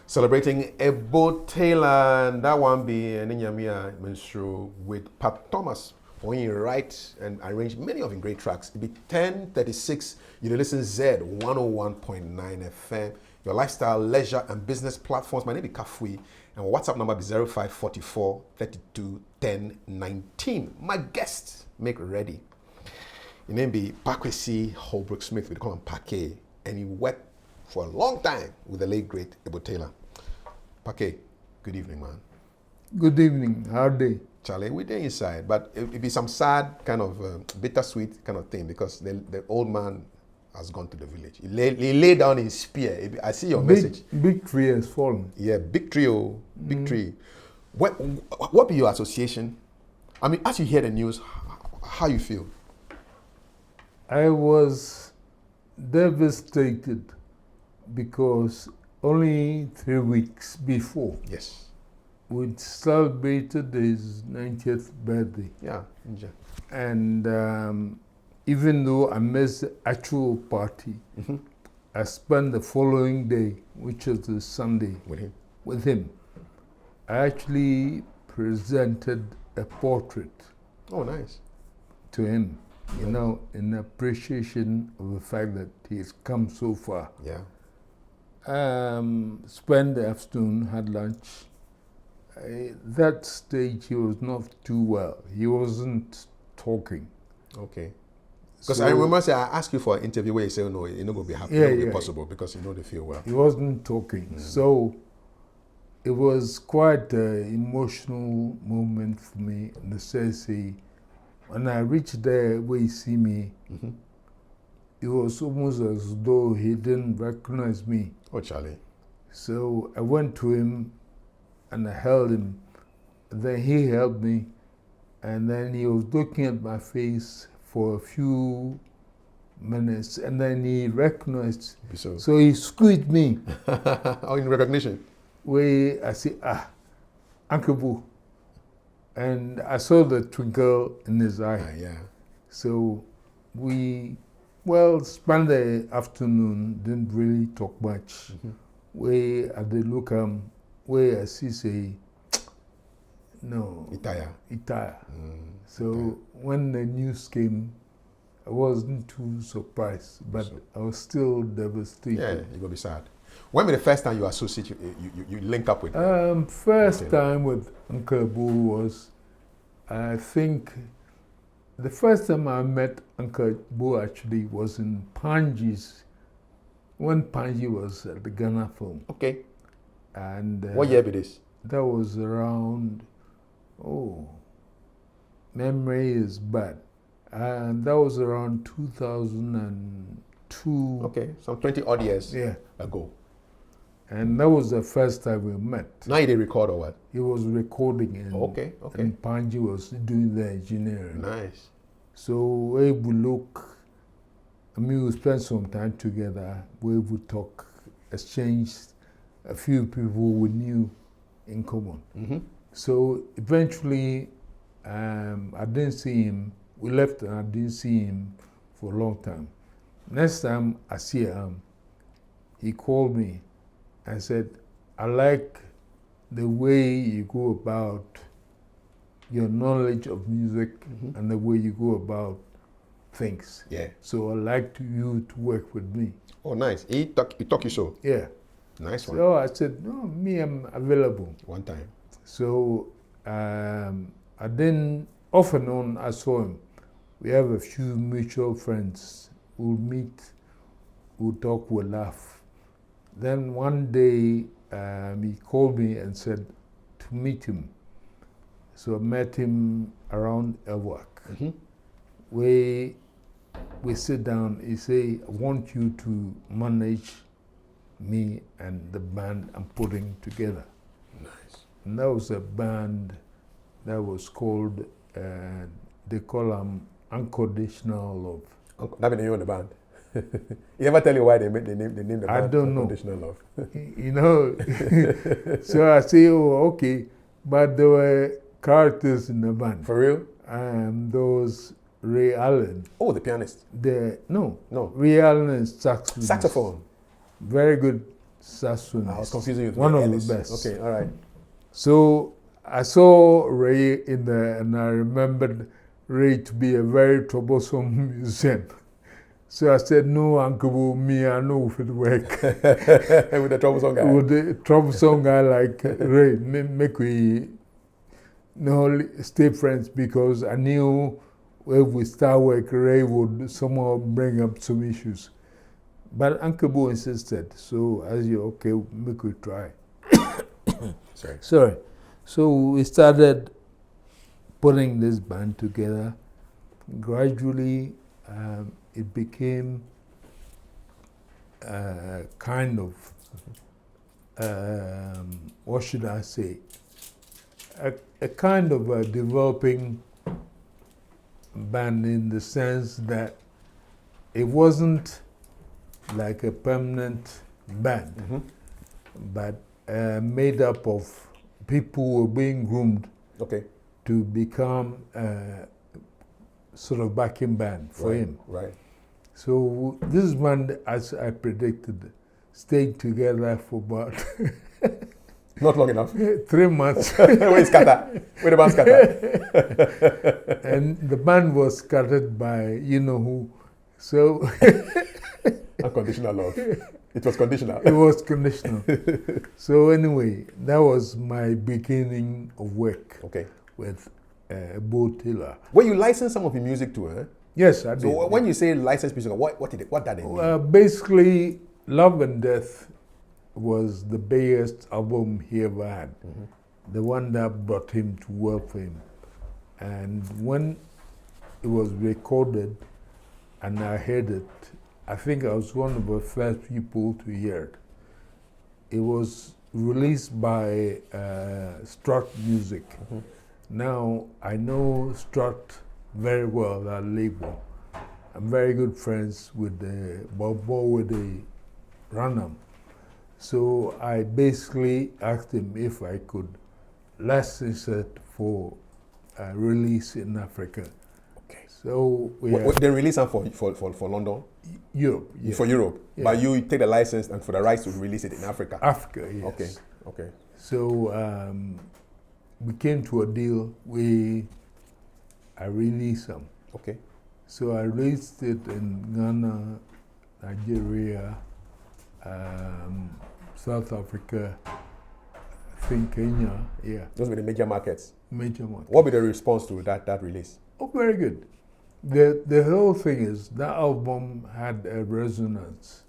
Celebrating Ebo Taylor, and that one be an Inyamia Menstru with Pat Thomas. When you write and arrange many of your great tracks, it be 1036, you listen Z 101.9 FM, your lifestyle, leisure, and business platforms. My name is Kafui, and my WhatsApp number is 0544 32 10 19. My guest, make ready. His name be Paa Kwesi Holdbrook-Smith, we call him PaaKay, and he worked for a long time with the late great Ebo Taylor. PaaKay, good evening, man. Good evening. How are they? Charlie, we're there inside, but it be some sad kind of bittersweet kind of thing because the old man has gone to the village. He lay down his spear. I see your message. Big tree has fallen. Yeah, big tree, big tree. What be your association? I mean, as you hear the news, how you feel? I was devastated because only 3 weeks before, Yes. we celebrated his 90th birthday. Yeah. And even though I missed the actual party, I spent the following day, which was the Sunday, with him. I actually presented a portrait. Oh, nice. To him, you know, in appreciation of the fact that he's come so far. Yeah. Spent the afternoon, had lunch. That stage, he was not too well. He wasn't talking. Okay. Because I remember I asked you for an interview where you said, no, it's not going to be happening. It won't be possible because you know they feel well. He wasn't talking. So it was quite an emotional moment for me in the sense when I reached there where he see me, it was almost as though he didn't recognize me. Oh, Charlie. So I went to him and I held him. Then he held me, and then he was looking at my face for a few minutes, and then he recognized. So he squeezed me. Oh, in recognition? Where I said, Uncle Boo. And I saw the twinkle in his eye. Yeah. So we, spent the afternoon, didn't really talk much. Where at the look, where I see say, no. Itaya. So when the news came, I wasn't too surprised, but I was still devastated. Yeah, you're going to be sad. When was the first time you associate, you link up with first time with Uncle Boo was, I think, the first time I met Uncle Boo actually was in Panji's, when Panji was at the Ghana film. Okay. And what year be this? That was around, memory is bad. And that was around 2002. Okay, some 20 odd years ago. And that was the first time we met. Now you did record or what? He was recording and, and Panji was doing the engineering. Nice. So we would look, we spent some time together, we would talk, exchange a few people we knew in common. So eventually, I didn't see him. We left and I didn't see him for a long time. Next time I see him, he called me and said, I like the way you go about your knowledge of music and the way you go about things. Yeah. So I'd like you to work with me. Oh, nice. He talk you so? Yeah. Nice one. So I said, no, me, I'm available. One time. So I then, off and on, I saw him. We have a few mutual friends. We'll meet, we'll talk, we'll laugh. Then one day, he called me and said to meet him. So I met him around Elwak. We sit down, he say, I want you to manage me and the band I'm putting together. Nice. And that was a band that was called, they call them Unconditional Love. That be the name of the band? He ever tell you why they name the band I don't know. Unconditional Love? You know, so I say, okay, but there were characters in the band. For real? There was Ray Allen. Oh, the pianist? No. Ray Allen is saxophone. Saxophone. Very good saxophonist. I was confusing you with one Ray of Ellis. the best. Okay, all right. So I saw Ray in there, and I remembered Ray to be a very troublesome musician. So I said, no, Uncle Bo, me, I know if it work. With the troublesome guy. With the troublesome guy like Ray, make we stay friends, because I knew if we start work, Ray would somehow bring up some issues. But Uncle Bo insisted, so I said, okay, make we try. Sorry. So we started putting this band together. Gradually, it became kind of, what should I say, a kind of a developing band, in the sense that it wasn't like a permanent band, but made up of people who were being groomed to become sort of backing band for him. Right. So this band, as I predicted, stayed together for about not long enough. 3 months. Where is scatter? Where the band scatter? And the band was scattered by you know who. So unconditional love. It was conditional. It was conditional. So anyway, that was my beginning of work with Ebo Taylor. Well, you licensed some of your music to her. Yes, I did. So when you say licensed music, what that mean? Basically, Love and Death was the biggest album he ever had. The one that brought him to work for him. And when it was recorded and I heard it, I think I was one of the first people to hear it. It was released by Strut Music. Now, I know Strut very well, that label. I'm very good friends with the Bobo, with the Ranam. So I basically asked him if I could license it for release in Africa. So they release them for London? Europe. Yes. For Europe. Yeah. But you take the license and for the rights to release it in Africa? Africa, yes. Okay. So we came to a deal. I released them. Okay. So I released it in Ghana, Nigeria, South Africa, I think Kenya, Those were the major markets? Major markets. What was the response to that release? Oh, very good. The whole thing is, that album had a resonance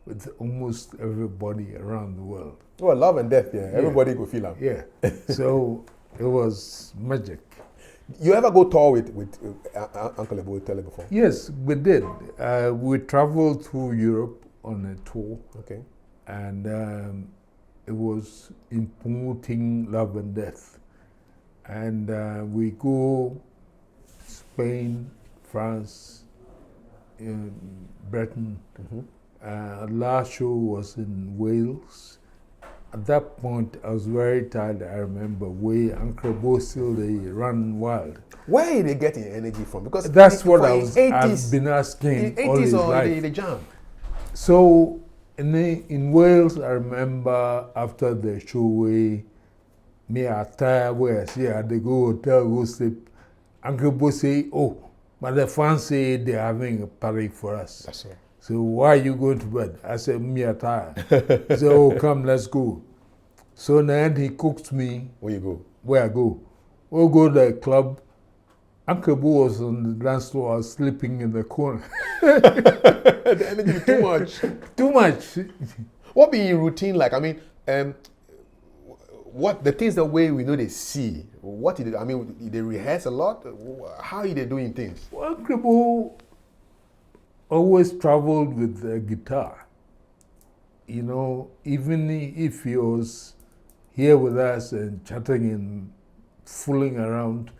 with almost everybody around the world. Well, Love and Death, everybody could feel them. Yeah. So it was magic. You ever go tour with Uncle Ebo Taylor before? Yes, we did. We traveled through Europe on a tour. Okay. And it was in promoting Love and Death. And we go Spain, France, Britain. Last show was in Wales. At that point, I was very tired. I remember Uncle Bo still they run wild. Where are they getting energy from? Because that's what I've been asking all his life. The jam. So in Wales, I remember after the show, me tired. Where they go hotel, go sleep. Uncle Bo say, "Oh, but the fans say they're having a party for us." That's right. So why are you going to bed? I said, me are tired. He said, oh, come, let's go. So in the end, he cooked me. Where you go? Where I go. We'll go to the club. Uncle Bo was on the dance floor. I was sleeping in the corner. The energy too much. Too much. What be your routine like? I mean, what the things the way we know they see. What did they, I mean? They rehearse a lot. How are they doing things? Well, Uncle Bo always traveled with a guitar. You know, even if he was here with us and chatting and fooling around,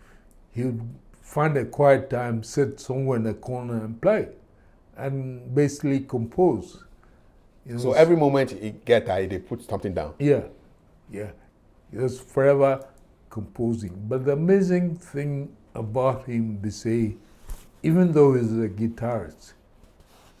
he would find a quiet time, sit somewhere in the corner and play, and basically compose. You know, so every moment he get tired, they put something down. Yeah. He was forever composing. But the amazing thing about him, they say, even though he's a guitarist,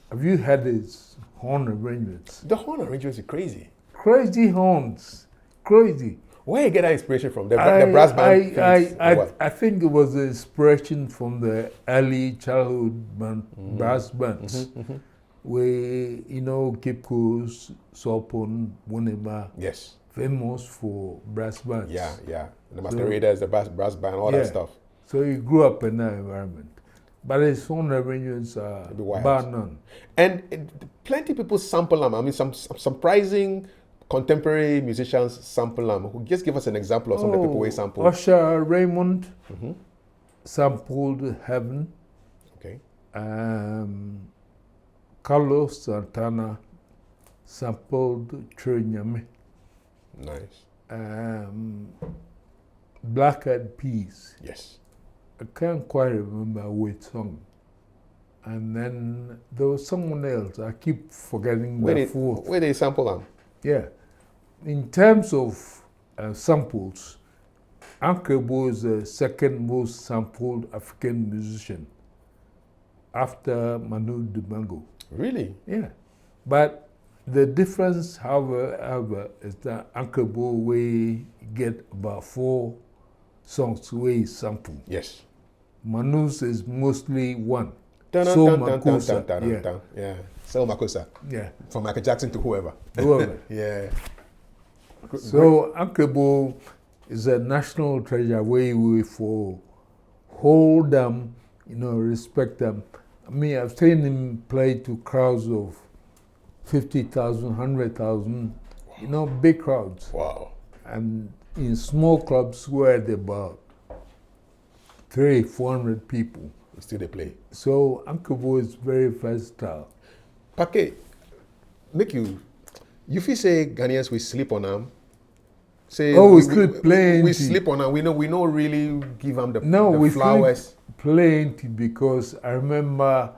have you heard his horn arrangements? The horn arrangements are crazy. crazy horns, crazy. Where you get that inspiration from? The brass band things, or what? I think it was the inspiration from the early childhood brass bands, where, Cape Coast, Sopon, Wuneba, Yes. famous for brass bands. Yeah. The masqueraders, the brass band, all that stuff. So he grew up in that environment. But his own arrangements are bar none. And plenty people sample them. I mean, some surprising contemporary musicians sample them. Just give us an example of some of the people we sample. Usher Raymond sampled Heaven. Okay. Carlos Santana sampled Trinyame. Nice. Black Eyed Peas. Yes. I can't quite remember which song. And then there was someone else. I keep forgetting the fourth. Where they sample them? Yeah. In terms of samples, Uncle Bo is the second most sampled African musician after Manu Dibango. Really? Yeah. But the difference, however, is that Uncle Bo we get about 4 songs we sample. Yes. Manu's is mostly one. Yeah. So Makosa. Yeah. From Michael Jackson to whoever. Yeah. So Uncle Bo is a national treasure where we for hold them, respect them. I mean, I've seen him play to crowds of 50,000, 100,000, big crowds. Wow. And in small clubs where there are about 300-400 people. Still they play. So Uncle Bo is very versatile. PaaKay, you feel say Ghanaians we sleep on them? Say we sleep plenty. We sleep on them. We don't really give them the we flowers. Sleep plenty because I remember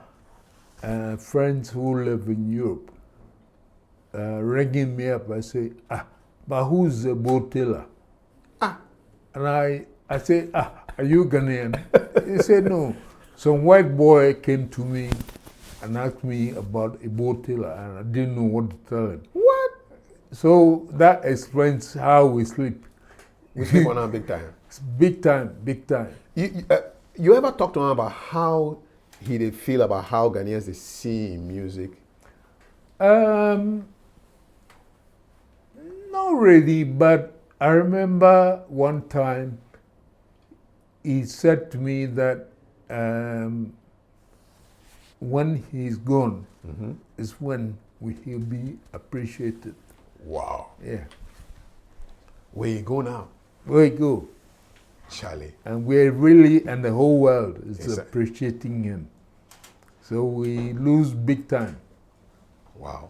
friends who live in Europe ringing me up. I say, but who's Ebo Taylor? And I say, are you Ghanaian? He said, no. Some white boy came to me and asked me about Ebo Taylor, and I didn't know what to tell him. What? So that explains how we sleep. We sleep on him big time. Big time, big time. You ever talk to him about how he feel about how Ghanaians they see music? Not really, but I remember one time he said to me that when he's gone is when he'll be appreciated. Wow. Yeah. Where you go now? Where you go? Charlie. And we're really, and the whole world is appreciating him. So we lose big time. Wow.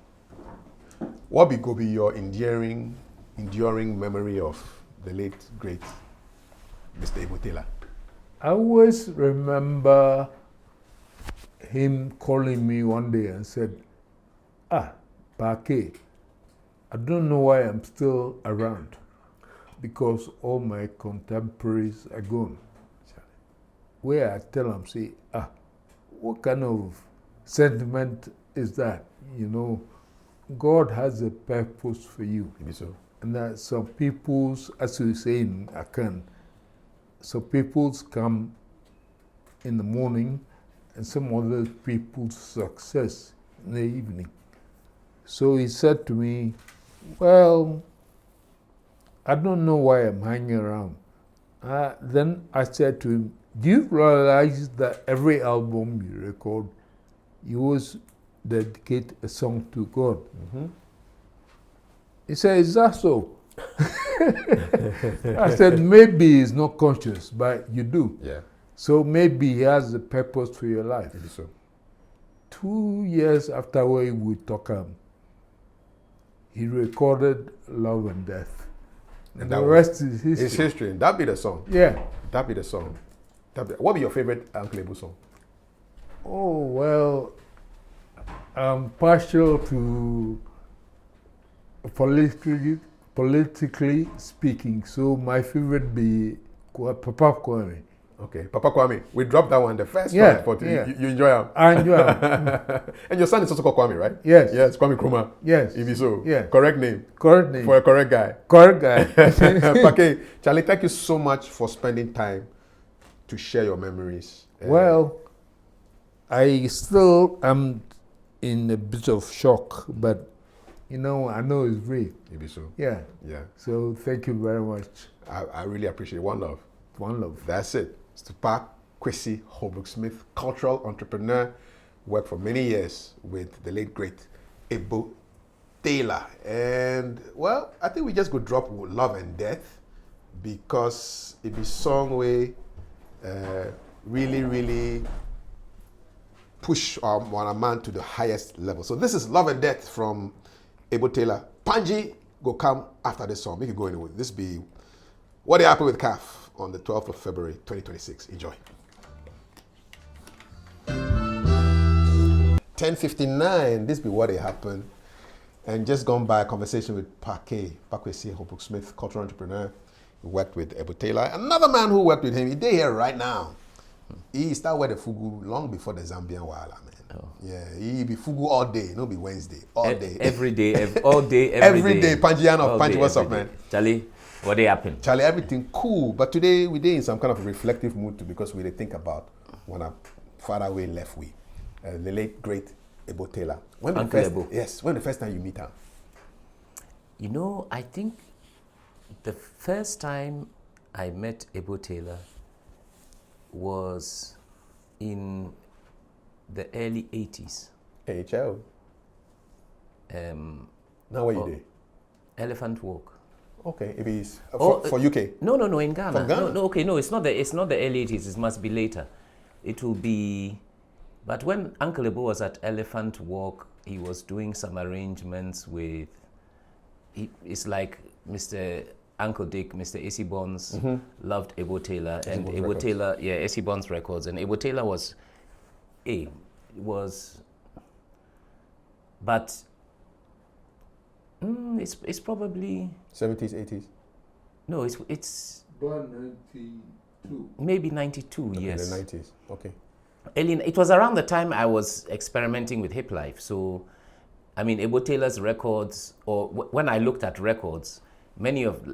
What could be your enduring memory of the late, great Mr. Ebo Taylor? I always remember him calling me one day and said, PaaKay, I don't know why I'm still around because all my contemporaries are gone. Where I tell him, say, what kind of sentiment is that? God has a purpose for you. Maybe so. And that some people's, as we say in Akan, some people's come in the morning and some other people's success in the evening. So he said to me, well, I don't know why I'm hanging around. Then I said to him, do you realize that every album you record, you always dedicate a song to God? He said, is that so? I said, maybe he's not conscious, but you do. Yeah. So maybe he has a purpose for your life. Maybe so. 2 years after we talk, he recorded Love and Death. And the rest is history. It's history. That be the song. Yeah. That be the song. What be your favorite Uncle Ebo song? Oh, well, I'm partial to politically speaking, so my favorite be Paa Kwesi Okay, Papa Kwame, we dropped that one the first Yeah, time. For yeah. you enjoy him. I enjoy him. And your son is also called Kwame, right? Yes. Yes, Kwame Krumah. Yes. If so. Yeah. Correct name. Correct name. For a correct guy. Correct guy. PaaKay, Charlie, thank you so much for spending time to share your memories. Well, I still am in a bit of shock, but I know it's real. Maybe so. Yeah. Yeah. So thank you very much. I really appreciate it. One love. One love. That's it. It's to Paa Kwesi Holdbrook-Smith, cultural entrepreneur, worked for many years with the late great Ebo Taylor. And well, I think we just go drop Love and Death because it be song way really, really push our man to the highest level. So this is Love and Death from Ebo Taylor. Panji go come after this song. Make it go anyway. This be What They Happen with CAF on the 12th of February 2026. Enjoy. 10:59. This be What They Happen. And just gone by a conversation with PaaKay, Paa Kwesi Holdbrook-Smith, cultural entrepreneur. He worked with Ebo Taylor. Another man who worked with him, he did here right now. He started with the Fugu long before the Zambian Wala, man. Oh. Yeah, he be Fugu all day, no be Wednesday, all day. Every day, all day, every day. Panji Anoff, Panji, what's up, man? Charlie, what they happen? Charlie, everything cool. But today, we're in some kind of a reflective mood too, because we think about when our far away left we, the late, great Ebo Taylor. When the first time you meet her? I think the first time I met Ebo Taylor was in the early 80s. AHL. Now where you did? Elephant Walk. Okay, it is for UK. No, in Ghana. From Ghana? No, it's not the early 80s. It must be later. It will be. But when Uncle Ebo was at Elephant Walk, he was doing some arrangements with. It's like Mr. Uncle Dick, Mr. AC Bonds loved Ebo Taylor, and Ebo Taylor, AC Bonds Records, and Ebo Taylor but it's probably 70s, 80s. No, it's Born 92. Maybe 92. Okay, yes. The 90s. Okay. It was around the time I was experimenting with hip life. So, I mean, Ebo Taylor's records, or when I looked at records, many of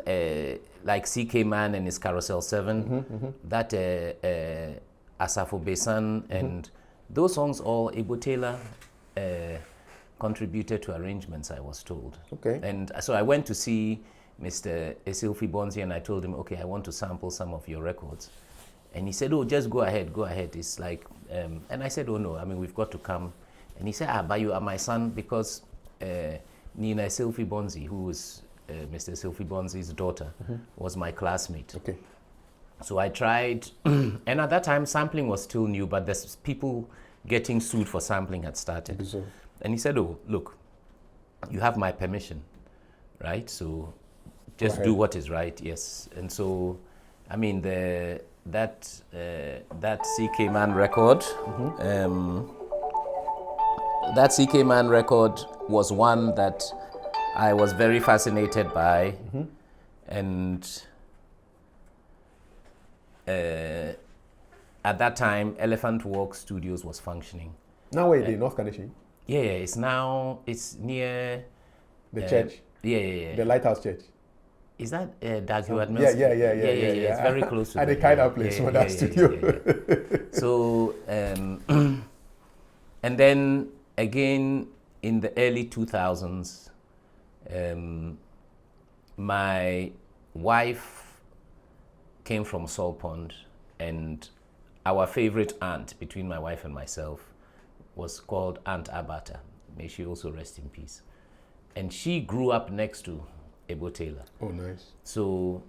like CK Man and his Carousel 7, that Asafo Besan, and those songs all Ebo Taylor contributed to arrangements, I was told. Okay. And so I went to see Mr. Esilfi Bonzi, and I told him, okay, I want to sample some of your records. And he said, oh, just go ahead. It's like, and I said, oh no, I mean, we've got to come. And he said, but you are my son, because Nina Esilfi Bonzi, who was Mr. Esilfi Bonzi's daughter, was my classmate. Okay. So I tried, and at that time, sampling was still new, but there's people getting sued for sampling had started. So. And he said, oh, look, you have my permission, right? So just do what is right, yes. And so, I mean, that CK Man record, that CK Man record was one that I was very fascinated by, and at that time, Elephant Walk Studios was functioning. Now where in North Carolina? Yeah, it's near the church. Yeah. The Lighthouse Church. Is that Dagyu Admin? Yeah. It's very close to at the kind of place for that studio. So, and then again in the early 2000s, my wife came from Saul Pond, and our favorite aunt between my wife and myself was called Aunt Abata. May she also rest in peace. And she grew up next to Ebo Taylor. Oh, nice. So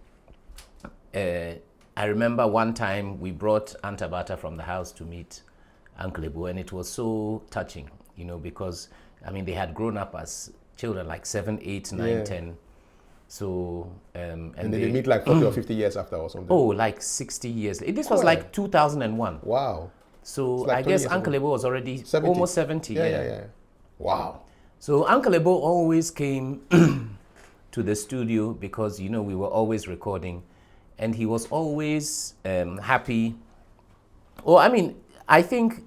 I remember one time we brought Aunt Abata from the house to meet Uncle Ebo, and it was so touching, because, I mean, they had grown up as children, like 7, 8, 9, 10. So, and they meet like 40 or 50 years after or something? Oh, like 60 years. This was like 2001. Wow. So like I guess Uncle Ebo was already 70. almost 70. Yeah. Wow. So Uncle Ebo always came to the studio because, we were always recording. And he was always happy Oh, I mean, I think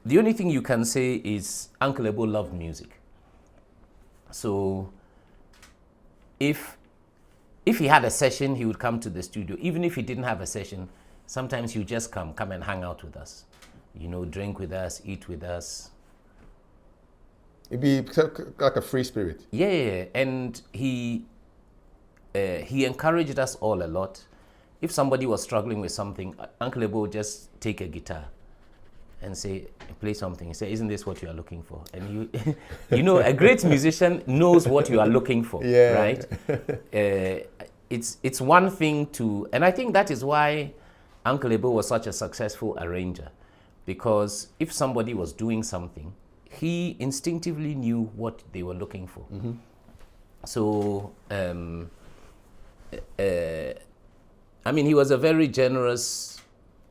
the only thing you can say is Uncle Ebo loved music. So if he had a session, he would come to the studio. Even if he didn't have a session, sometimes he would just come and hang out with us. You know, drink with us, eat with us. It'd be like a free spirit. Yeah, and he encouraged us all a lot. If somebody was struggling with something, Uncle Ebo would just take a guitar and say, play something. He say, isn't this what you are looking for? And you know, a great musician knows what you are looking for, Yeah. right? It's one thing to, and I think that is why Uncle Ebo was such a successful arranger, because if somebody was doing something, he instinctively knew what they were looking for. Mm-hmm. So, I mean, he was a very generous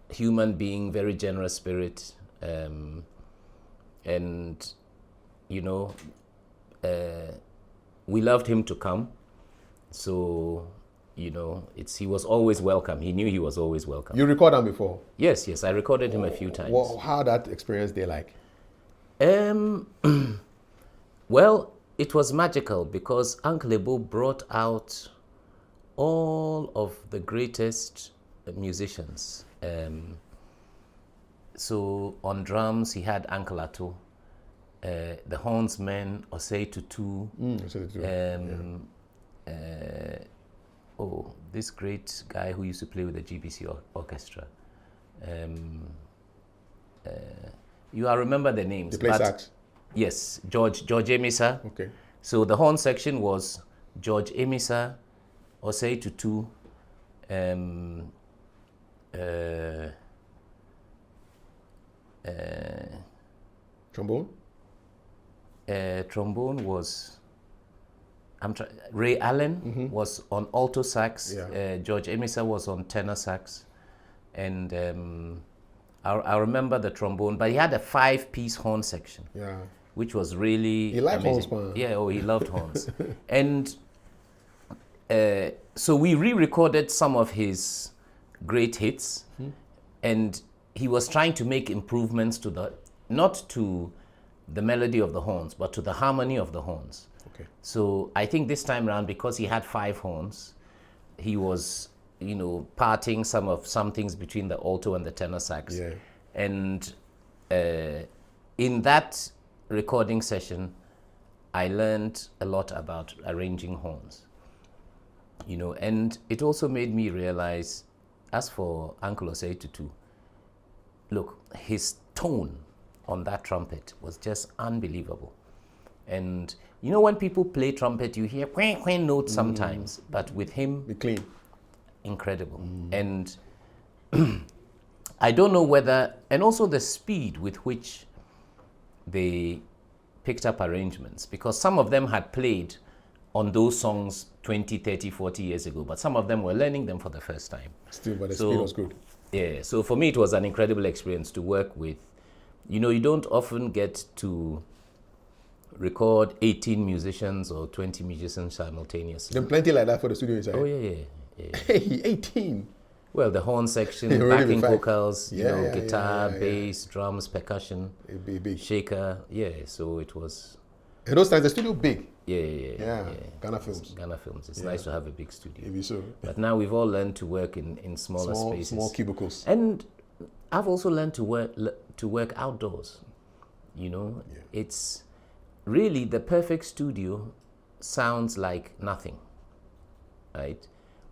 human being, very generous spirit, and you know, we loved him to come. So, you know, he was always welcome. He knew he was always welcome. You recorded him before? Yes, I recorded him a few times. Well, how that experience they like? Well, it was magical because Uncle Ebo brought out all of the greatest musicians. So on drums, he had Uncle Ato, the hornsmen, Osei Tutu, this great guy who used to play with the GBC orchestra. You all remember the names. They play sax? Yes, George Emisa. Okay. So the horn section was George Emisa, Osei Tutu, Trombone? Trombone was Ray Allen was on alto sax. Yeah. George Emisa was on tenor sax, and I remember the trombone. But he had a 5-piece horn section. Yeah. Which was really He liked amazing. horns, man. Yeah, he loved horns. And so we re-recorded some of his great hits, and he was trying to make improvements to not to the melody of the horns, but to the harmony of the horns. Okay. So I think this time around, because he had 5 horns, he was, you know, parting some things between the alto and the tenor sax. Yeah. And in that recording session, I learned a lot about arranging horns, you know, and it also made me realize, as for Uncle Osei Tutu, look, his tone on that trumpet was just unbelievable. And you know, when people play trumpet, you hear quang quang notes sometimes, but with him, Be clean. incredible. And I don't know whether, and also the speed with which they picked up arrangements, because some of them had played on those songs 20, 30, 40 years ago, but some of them were learning them for the first time. Still, but the speed was good. Yeah, so for me it was an incredible experience to work with. You know, you don't often get to record 18 musicians or 20 musicians simultaneously. Then plenty like that for the studio inside. Oh yeah. Hey, 18. Well, the horn section, It really backing be fine. vocals, you Yeah, know, yeah, guitar, yeah. bass, drums, percussion, It'd be big. shaker. Yeah, so it was. And those times, the studio big. Yeah. Ghana Films. Ghana Films. It's nice to have a big studio. Maybe so. But now we've all learned to work in smaller spaces. Small cubicles. And I've also learned to work outdoors. You know, it's really the perfect studio sounds like nothing, right?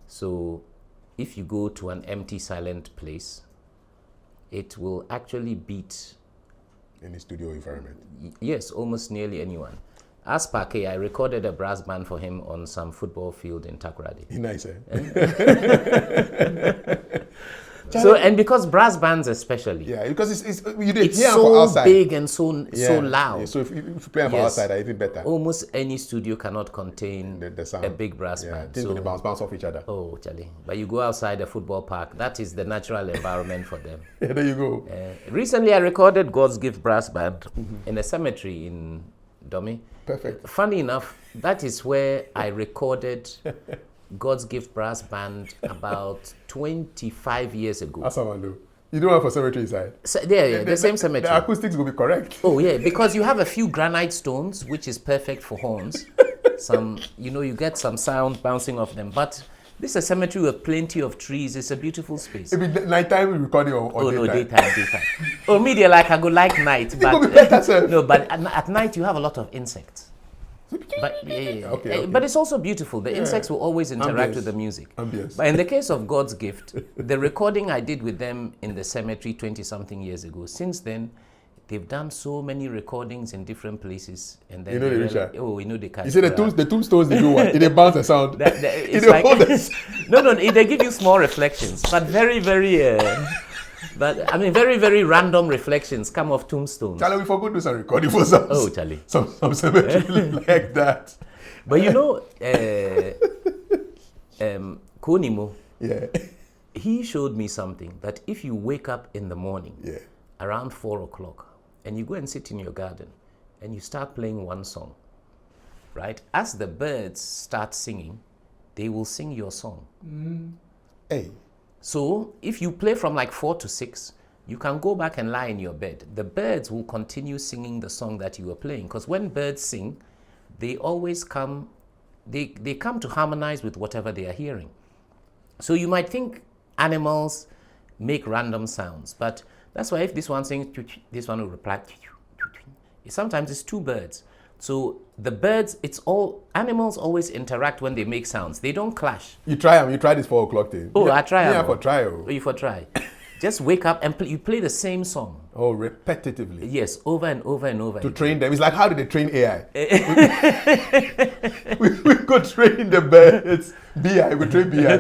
So if you go to an empty, silent place, it will actually beat In the studio environment. yes, almost nearly anyone. As PaaKay, I recorded a brass band for him on some football field in Takoradi. Nice, eh? So, and because brass bands especially, Yeah, because it's you did it's hear for so outside. big and so loud. Yeah, so if you play them for Yes. outside, it's even better. Almost any studio cannot contain The sound. a big brass Yeah, band. things So, will bounce off each other. oh, Charlie. But you go outside a football park, that is the natural environment for them. Yeah, there you go. Recently, I recorded God's Gift Brass Band in a cemetery in Domi. Perfect. Funny enough, that is where I recorded God's Gift Brass Band about 25 years ago. That's how I do. You don't have a cemetery inside. So, yeah, the same cemetery. The acoustics will be correct. Oh yeah, because you have a few granite stones, which is perfect for horns. Some, you get some sound bouncing off them. But this is a cemetery with plenty of trees. It's a beautiful space. It be nighttime recording or Oh no, daytime. daytime. Oh, media like I go like night, could be but better, sir. no, but at night you have a lot of insects. But Okay. But it's also beautiful. The insects will always interact Ambience. with the music. Ambience. But in the case of God's Gift, the recording I did with them in the cemetery 20-something years ago, since then, they've done so many recordings in different places. And then You know the Richard? oh, they can't. You see the tombstones they do what? They bounce the sound. It's like, no, they give you small reflections, but very, very... But I mean, very, very random reflections come off tombstones. Charlie, we forgot to do some recording for some. Oh, Charlie. Some cemetery like that. But Konimo, Yeah. he showed me something that if you wake up in the morning Yeah. around 4 o'clock and you go and sit in your garden and you start playing one song, right? As the birds start singing, they will sing your song. Hey. So if you play from like 4 to 6, you can go back and lie in your bed. The birds will continue singing the song that you were playing. Because when birds sing, they always come, they come to harmonize with whatever they are hearing. So you might think animals make random sounds, but that's why if this one sings, this one will reply. Sometimes it's two birds. So the birds, animals always interact when they make sounds. They don't clash. You try this 4 o'clock thing. Oh, I try. Yeah, for trial. Oh, you for try. Just wake up and you play the same song. Oh, repetitively. Yes, over and over and over. To train them. It's like, how do they train AI? we could train the birds. BI, we train BI.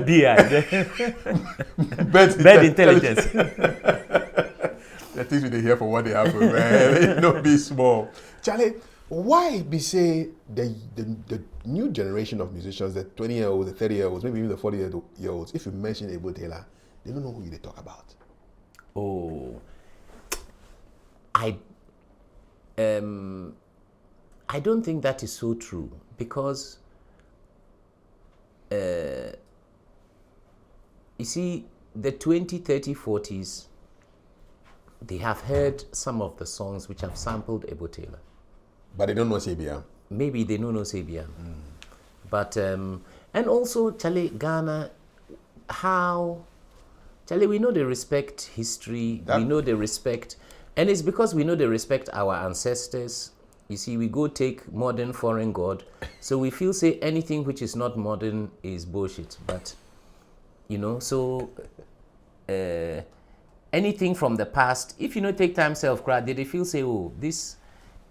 Bird intelligence. The things we hear for what they have, man. Don't be small. Charlie, why be say the new generation of musicians, the 20-year-olds, the 30-year-olds, maybe even the 40-year-olds, if you mention Ebo Taylor, they don't know who they talk about? Oh, I don't think that is so true because you see, the 20, 30, 40s, they have heard some of the songs which have sampled Ebo Taylor. But they don't know Sabia. Maybe they don't know Sabia. But, and also, Charlie, Ghana, Charlie, we know they respect history, we know they respect, and it's because we know they respect our ancestors. You see, we go take modern foreign god, so we feel say anything which is not modern is bullshit. But, so anything from the past, if take time self-crowd, they feel say, oh, this,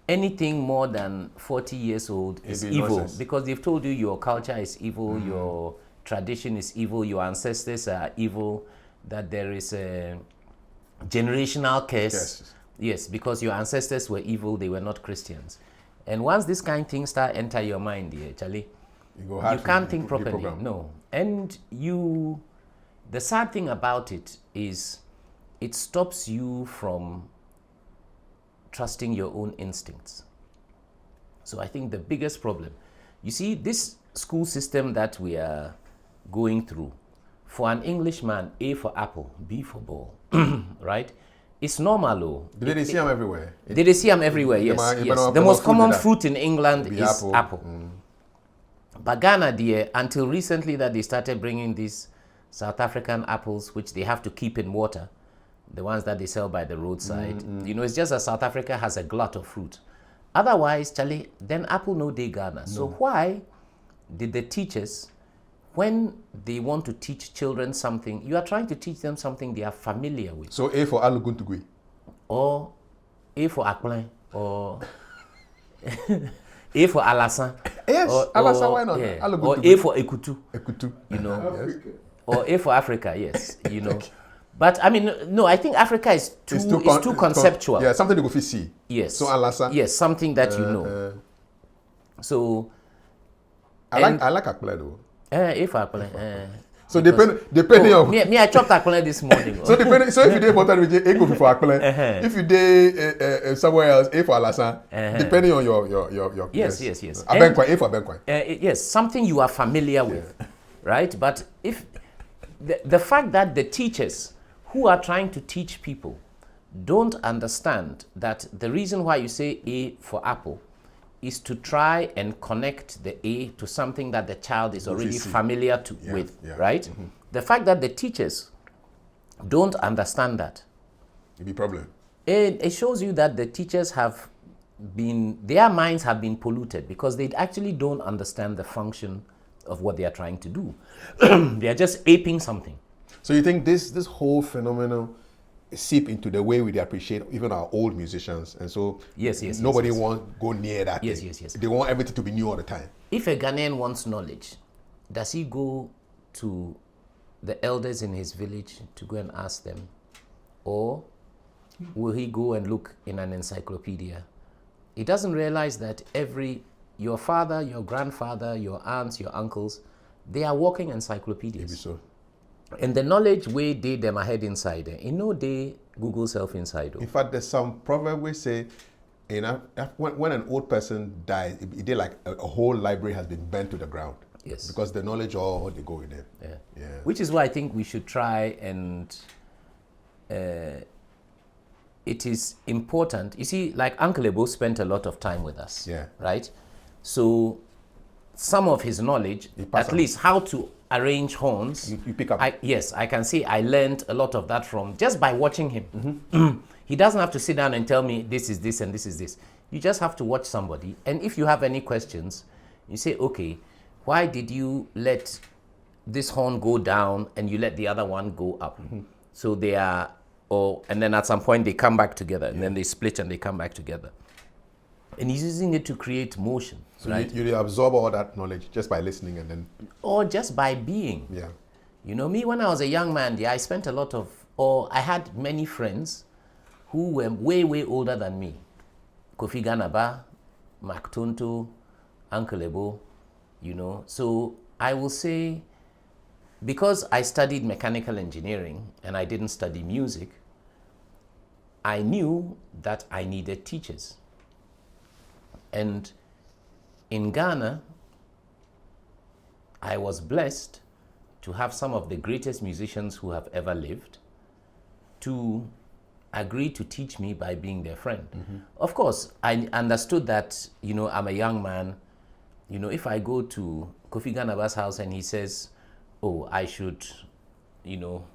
anything more than 40 years old is evil. Nonsense. Because they've told you your culture is evil, your tradition is evil, your ancestors are evil, that there is a generational curse. Yes, because your ancestors were evil, they were not Christians. And once this kind of thing start enter your mind, Charlie, you can't think properly. No. And the sad thing about it is it stops you from trusting your own instincts. So I think the biggest problem, you see, this school system that we are going through, for an Englishman, A for apple, B for ball, right? It's normal. Did they see them everywhere? Did they see them everywhere? Yes. The most common fruit in England is apple. But Ghana, until recently that they started bringing these South African apples, which they have to keep in water, the ones that they sell by the roadside. It's just that South Africa has a glut of fruit. Otherwise, Charlie, then apple no day Ghana. No. So why did the teachers, when they want to teach children something, you are trying to teach them something they are familiar with? So A for Aluguntugui. Or A for Akplen, or A for Alasan. Yes, Alasan, why not? Yeah. Or A for Ekutu. Ekutu. Yes. Or A for Africa, yes. But I mean, no, I think Africa is too conceptual. Yeah, something you go see. Yes. So Alasa. Yes, something that you know. So I like Akplen though. If Akplen. So depending on me, I chopped Akplen this morning. So if you did Portal Region, A go for Akplen. If you did somewhere else, A for Alasa. Depending on your yes. Abenkwa, A for Abenkwa. Yes, something you are familiar with, right? But if the fact that the teachers who are trying to teach people don't understand that the reason why you say A for apple is to try and connect the A to something that the child is already familiar with, right? Mm-hmm. The fact that the teachers don't understand that, it'd be a problem. It shows you that the teachers have their minds have been polluted because they actually don't understand the function of what they are trying to do. They are just aping something. So you think this whole phenomenon seep into the way we appreciate even our old musicians, and so nobody wants to go near that thing. Yes. They want everything to be new all the time. If a Ghanaian wants knowledge, does he go to the elders in his village to go and ask them, or will he go and look in an encyclopedia? He doesn't realize that your father, your grandfather, your aunts, your uncles, they are walking encyclopedias. Maybe so. And the knowledge way they them ahead inside there. In no day Google self inside. In fact, there's some proverb we say, when an old person dies, it did like a whole library has been burnt to the ground. Yes. Because the knowledge all they go in there. Yeah. Which is why I think we should try and it is important. You see, like Uncle Ebo spent a lot of time with us. Yeah. Right? So some of his knowledge, at least how to arrange horns. You pick up. Yes, I can say I learned a lot of that from just by watching him. Mm-hmm. He doesn't have to sit down and tell me this is this and this is this. You just have to watch somebody. And if you have any questions, you say, okay, why did you let this horn go down and you let the other one go up? Mm-hmm. So they are, and then at some point they come back together and then they split and they come back together. And he's using it to create motion. So right? you absorb all that knowledge just by listening and then... Or just by being. Yeah. You know, me when I was a young man, I spent a lot of... I had many friends who were way, way older than me. Kofi Ganaba, Mark Tonto, Uncle Ebo, you know. So I will say, because I studied mechanical engineering and I didn't study music, I knew that I needed teachers. And in Ghana, I was blessed to have some of the greatest musicians who have ever lived to agree to teach me by being their friend. Mm-hmm. Of course, I understood that, you know, I'm a young man. You know, if I go to Kofi Ganaba's house and he says, oh, I should, you know,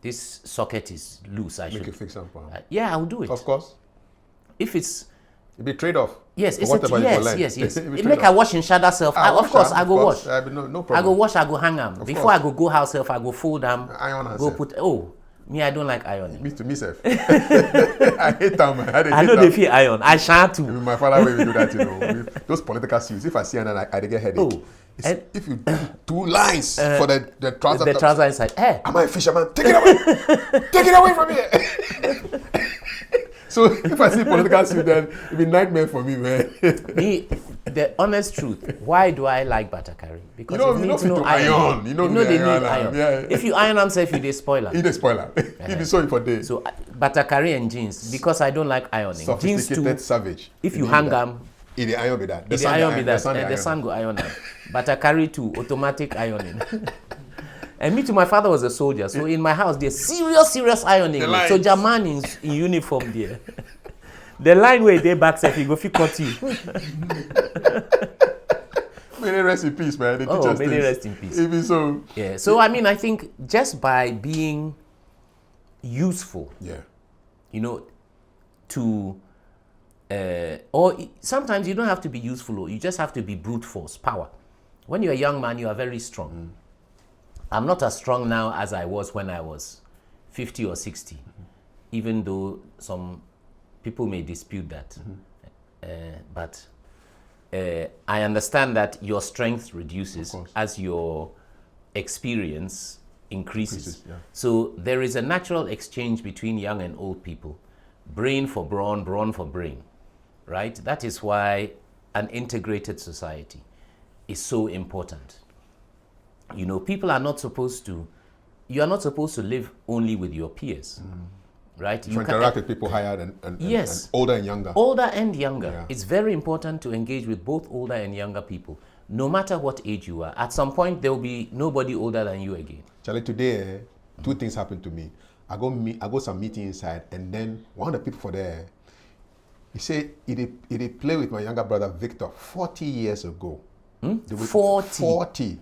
this socket is loose, I should... Make it fix something. Yeah, I'll do it. Of course. If it's... It'd be trade-off. Yes, it's yes. It make a wash in shadow self. Of course, I go wash. No problem. I go wash, I go hang them. Before I go house self, I go fold them. Iron and go put. Oh, me, I don't like ironing. Me to myself. I hate them. I know they feel iron. I shan't too. My father will do that, you know. Those political suits. If I see another, I get headache. Oh. If you do 2 lines for the trouser. The trouser inside. Hey. Am I a fisherman? Take it away. Take it away from here. So if I see political suit, then it'll be nightmare for me, man. The honest truth, why do I like PaaKay? Because you need to know iron. You know they need iron. Yeah. If you iron them, if you they spoiler. You they spoiler. If you saw it for days. So PaaKay and jeans, because I don't like ironing. Sophisticated Jeans too, savage. If you hang them, it the iron be that. The iron be that. The sun go iron them. PaaKay too, automatic ironing. And me too, my father was a soldier, so in my house there's serious ironing. So German in uniform there. The line where they back if you go fit cut you. May rest in peace, man. May rest in peace. Even so. Yeah. So I mean, I think just by being useful, you know, to or sometimes you don't have to be useful, you just have to be brute force, power. When you're a young man, you are very strong. Mm. I'm not as strong now as I was when I was 50 or 60, even though some people may dispute that. But I understand that your strength reduces as your experience increases. So there is a natural exchange between young and old people. Brain for brawn, brawn for brain, right? That is why an integrated society is so important. You know, people are not supposed to, you are not supposed to live only with your peers, right? You interact with people higher and older and younger. Older and younger. Yeah. It's very important to engage with both older and younger people, no matter what age you are. At some point, there will be nobody older than you again. Charlie, today, 2 things happened to me. I go some meeting inside, and then one of the people for there, he said he did play with my younger brother Victor 40 years ago. 40.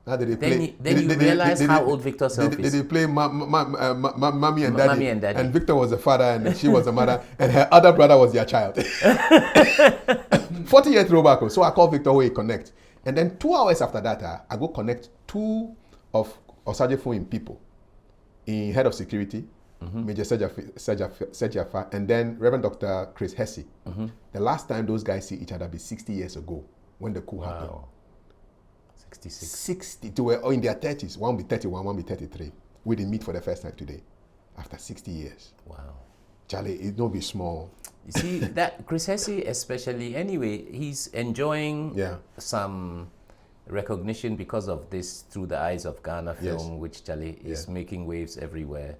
Now did they Then, play? then you realize how old Victor self is. Did they play mommy and daddy? Mommy and daddy. And Victor was the father, and she was the mother, and her other brother was their child. 40 years throwback. So I call Victor who he connect, and then 2 hours after that, I go connect 2 of Osagyefo people, in head of security, Major Sejafa, and then Reverend Dr. Chris Hesse. The last time those guys see each other be 60 years ago when the coup happened. 66. 60. They were all in their 30s. One be 31, one be 33. We didn't meet for the first time today, after 60 years. Wow. Charlie, it don't be small. You see, that Chris Hesse especially, anyway, he's enjoying some recognition because of this Through the Eyes of Ghana film, which Charlie is making waves everywhere.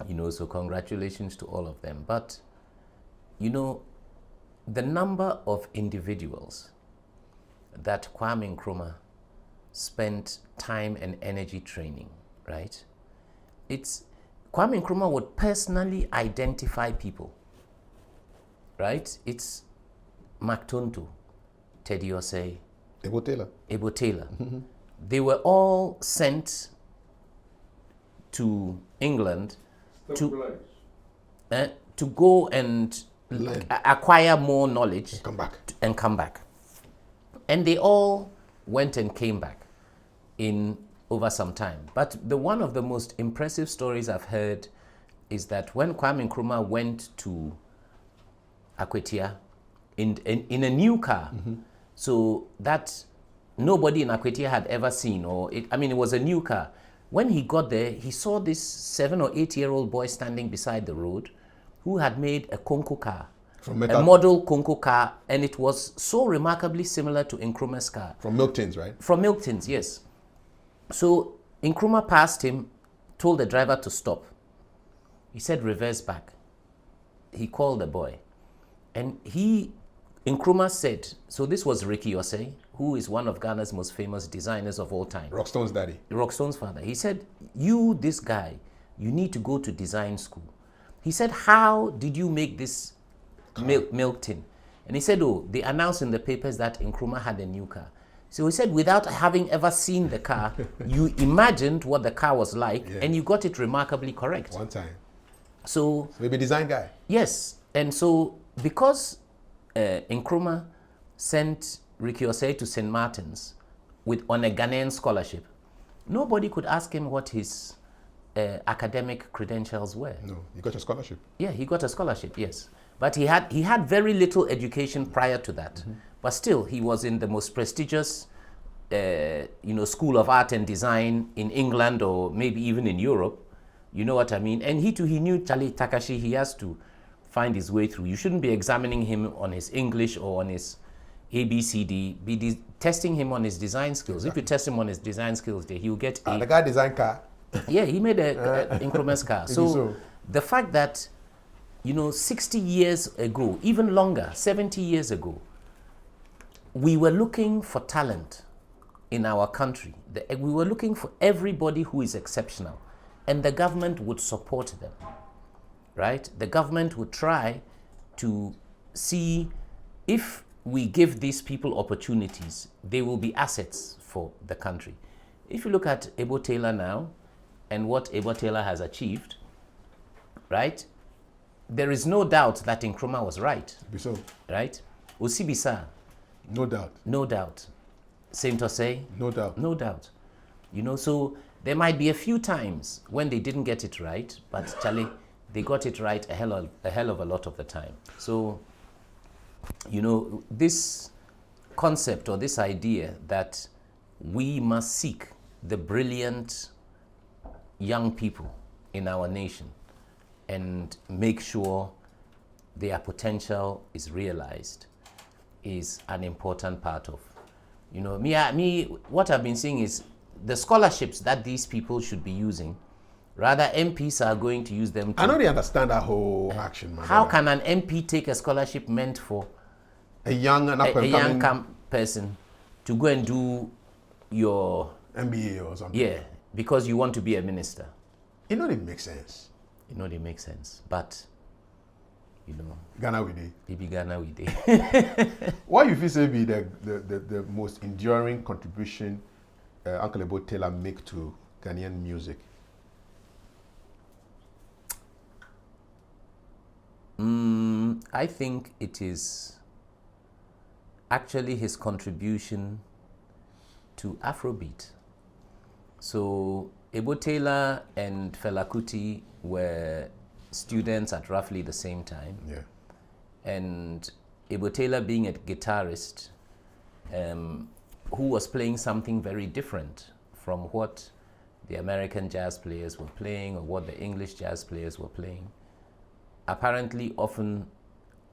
You know, so congratulations to all of them. But, you know, the number of individuals that Kwame Nkrumah spent time and energy training, right? Kwame Nkrumah would personally identify people, right? It's Mactonto, Teddy Osei, Ebo Taylor. They were all sent to England to go and acquire more knowledge and come back. And they all went and came back in over some time. But one of the most impressive stories I've heard is that when Kwame Nkrumah went to Akwetia in a new car, so that nobody in Akwetia had ever seen, it was a new car. When he got there, he saw this 7 or 8 year old boy standing beside the road who had made a Konko car. A model Konko car, and it was so remarkably similar to Nkrumah's car. From milk tins, right? From milk tins, yes. So Nkrumah passed him, told the driver to stop. He said, reverse back. He called the boy. And Nkrumah said, so this was Ricky Osei, who is one of Ghana's most famous designers of all time. Rockstone's daddy. Rockstone's father. He said, this guy, you need to go to design school. He said, how did you make this milk tin? And he said, they announced in the papers that Nkrumah had a new car. So he said, without having ever seen the car, you imagined what the car was like, and you got it remarkably correct. One time. So maybe design guy. Yes. And so because Nkrumah sent Ricky Osei to St. Martin's on a Ghanaian scholarship, nobody could ask him what his academic credentials were. No, he got a scholarship. Yeah, he got a scholarship, yes. But he had very little education prior to that. But still, he was in the most prestigious School of Art and Design in England, or maybe even in Europe. You know what I mean? And he knew Charlie Takashi. He has to find his way through. You shouldn't be examining him on his English or on his ABCD. Be testing him on his design skills. Exactly. If you test him on his design skills, he'll get A. The guy designed car. Yeah, he made a Nkrumah's car. So the fact that 60 years ago, even longer, 70 years ago, we were looking for talent in our country. We were looking for everybody who is exceptional, and the government would support them, right? The government would try to see if we give these people opportunities, they will be assets for the country. If you look at Ebo Taylor now and what Ebo Taylor has achieved, right? There is no doubt that Nkrumah was right. So. Right? Osibisa. No doubt. No doubt. Saint Osei. No doubt. No doubt. So there might be a few times when they didn't get it right, but Charlie, they got it right a hell of a lot of the time. So, this concept or this idea that we must seek the brilliant young people in our nation and make sure their potential is realized is an important part of, what I've been seeing is the scholarships that these people should be using, rather MPs are going to use them to, I don't really understand that whole action, man. How can an MP take a scholarship meant for a young person to go and do your MBA or something? Yeah, because you want to be a minister. You know, it makes sense. You know, they make sense. But, you know, Ghana with it. it be Ghana with it. What you feel say be the most enduring contribution Uncle Ebo Taylor make to Ghanaian music? I think it is actually his contribution to Afrobeat. So Ebo Taylor and Fela Kuti were students at roughly the same time. Yeah. And Ebo Taylor being a guitarist who was playing something very different from what the American jazz players were playing or what the English jazz players were playing, apparently often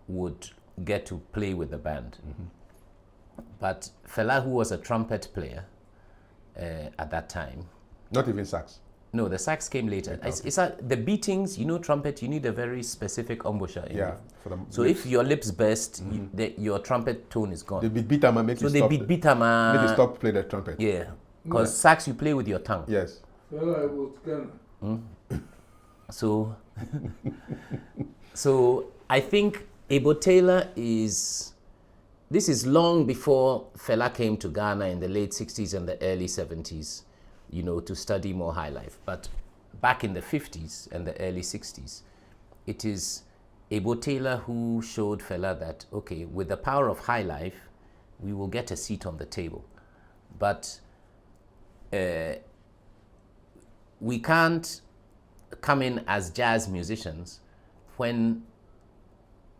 would get to play with the band. But Fela, who was a trumpet player at that time. Not even sax. No, the sax came later. The beatings, you know, trumpet, you need a very specific embouchure. So if your lips burst, your trumpet tone is gone. They beat Bitama make so you they stop. beat Bitama. Make you stop playing the trumpet. Yeah, because sax you play with your tongue. Yes. So, so I think Ebo Taylor this is long before Fela came to Ghana in the late 60s and the early 70s, you know, to study more high life. But back in the 50s and the early 60s, it is Ebo Taylor who showed Fela that, okay, with the power of high life, we will get a seat on the table. But we can't come in as jazz musicians when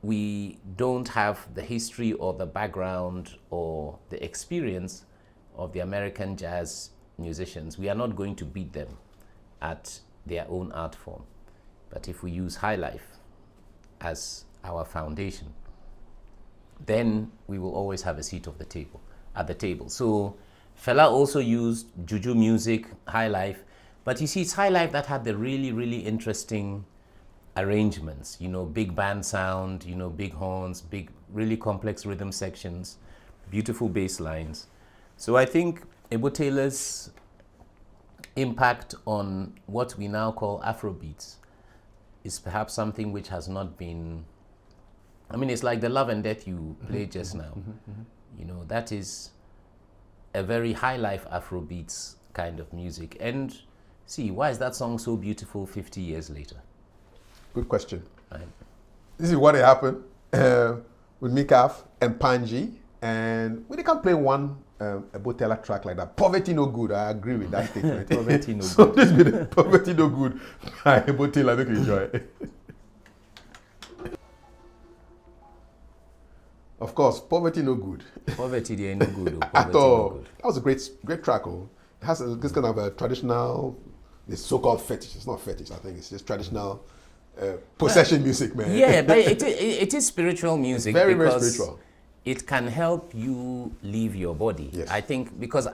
we don't have the history or the background or the experience of the American jazz musicians. We are not going to beat them at their own art form. But if we use high life as our foundation, then we will always have a seat at the table. So Fela also used juju music, high life, but you see, it's high life that had the really, really interesting arrangements, you know, big band sound, you know, big horns, big, really complex rhythm sections, beautiful bass lines. So I think Ebo Taylor's impact on what we now call Afrobeats is perhaps something which has not been, I mean, it's like the Love and Death you played just now. You know, that is a very high life Afrobeats kind of music. And see, why is that song so beautiful 50 years later? Good question. Right. This is what happened with Mikaf and Panji, and we can play one Ebo Taylor track like that. Poverty no good. I agree with that statement. Poverty no so good. this be the Poverty no good by Ebo Taylor. Make you enjoy it. Of course, poverty no good. Poverty they ain't no good. Poverty At all. no good. That was a great track. Oh. It has this kind of a traditional, this so-called fetish. It's not fetish. I think it's just traditional possession music, man. Yeah, but it is spiritual music. Very, very because spiritual. It can help you leave your body. Yes. I think because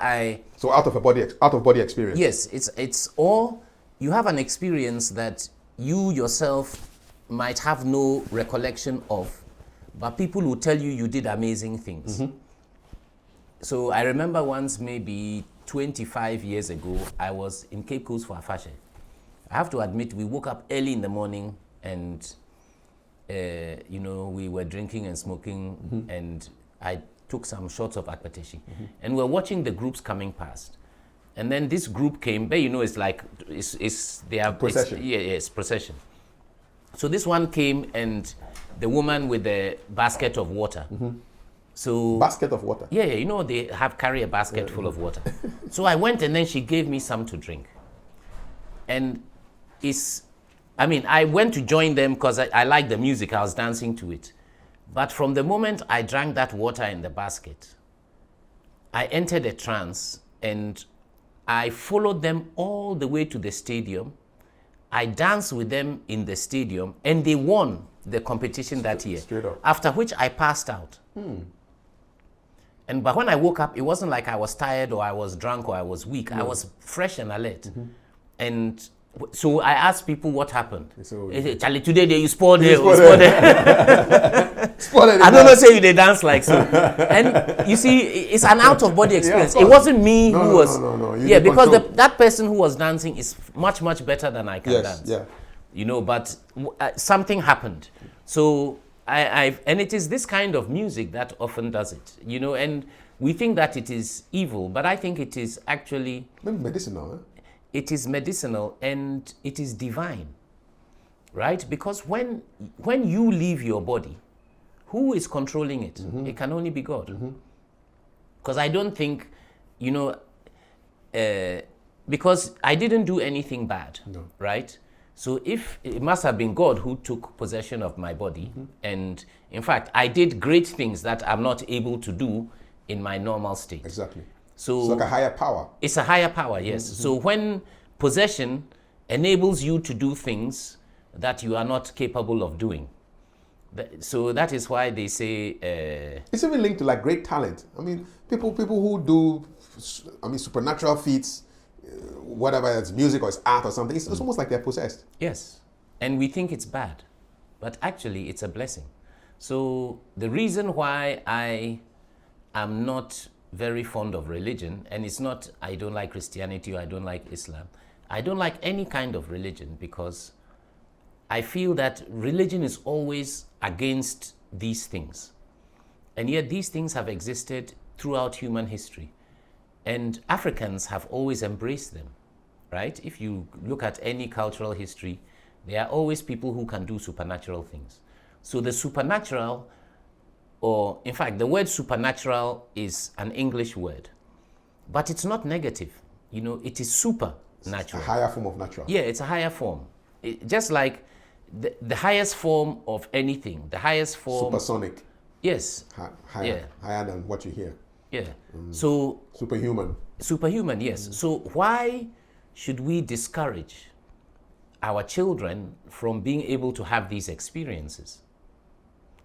So out of body experience. Yes, it's or you have an experience that you yourself might have no recollection of, but people will tell you you did amazing things. So I remember once, maybe 25 years ago, I was in Cape Coast for a fashion. I have to admit, we woke up early in the morning and you know, we were drinking and smoking, and I took some shots of Akpateshi. And we're watching the groups coming past. And then this group came, but you know, it's like, they are procession. It's procession. So this one came, and the woman with the basket of water. So Basket of water. yeah, you know, they carry a basket full of water. So I went, and then she gave me some to drink. And I went to join them because I liked the music. I was dancing to it. But from the moment I drank that water in the basket, I entered a trance, and I followed them all the way to the stadium. I danced with them in the stadium, and they won the competition that year. Straight up. After which I passed out. But when I woke up, it wasn't like I was tired or I was drunk or I was weak. I was fresh and alert. And So I asked people what happened. So, They say, Charlie, today you spoiled it. spoiled it. I don't know, say they dance like so. And you see, it's an out of body experience. Yeah, it wasn't me no, who no, was. No. Yeah, because that person who was dancing is much, much better than I can dance. Yeah. You know, but something happened. So and it is this kind of music that often does it. You know, and we think that it is evil, but I think it is actually Maybe medicinal. It is medicinal and it is divine, right? Because when you leave your body, who is controlling it? It can only be God. Because I don't think, you know, because I didn't do anything bad, right? So if it must have been God who took possession of my body, and in fact, I did great things that I'm not able to do in my normal state. Exactly. So it's like a higher power. It's a higher power, yes. So when possession enables you to do things that you are not capable of doing, so that is why they say it's even linked to like great talent. I mean, people who do, supernatural feats, whatever it's music or it's art or something. It's almost like they're possessed. Yes, and we think it's bad, but actually it's a blessing. So the reason why I am not very fond of religion, and it's not I don't like Christianity or I don't like Islam. I don't like any kind of religion because I feel that religion is always against these things. And yet these things have existed throughout human history. And Africans have always embraced them, right? If you look at any cultural history, there are always people who can do supernatural things. So the supernatural, or in fact, the word supernatural is an English word, but it's not negative. You know, it is supernatural. It's a higher form of natural. Yeah, it's a higher form. Just like the highest form of anything, the highest form. Supersonic. Yes. Higher than what you hear. Yeah. So. Superhuman. Superhuman, yes. So why should we discourage our children from being able to have these experiences?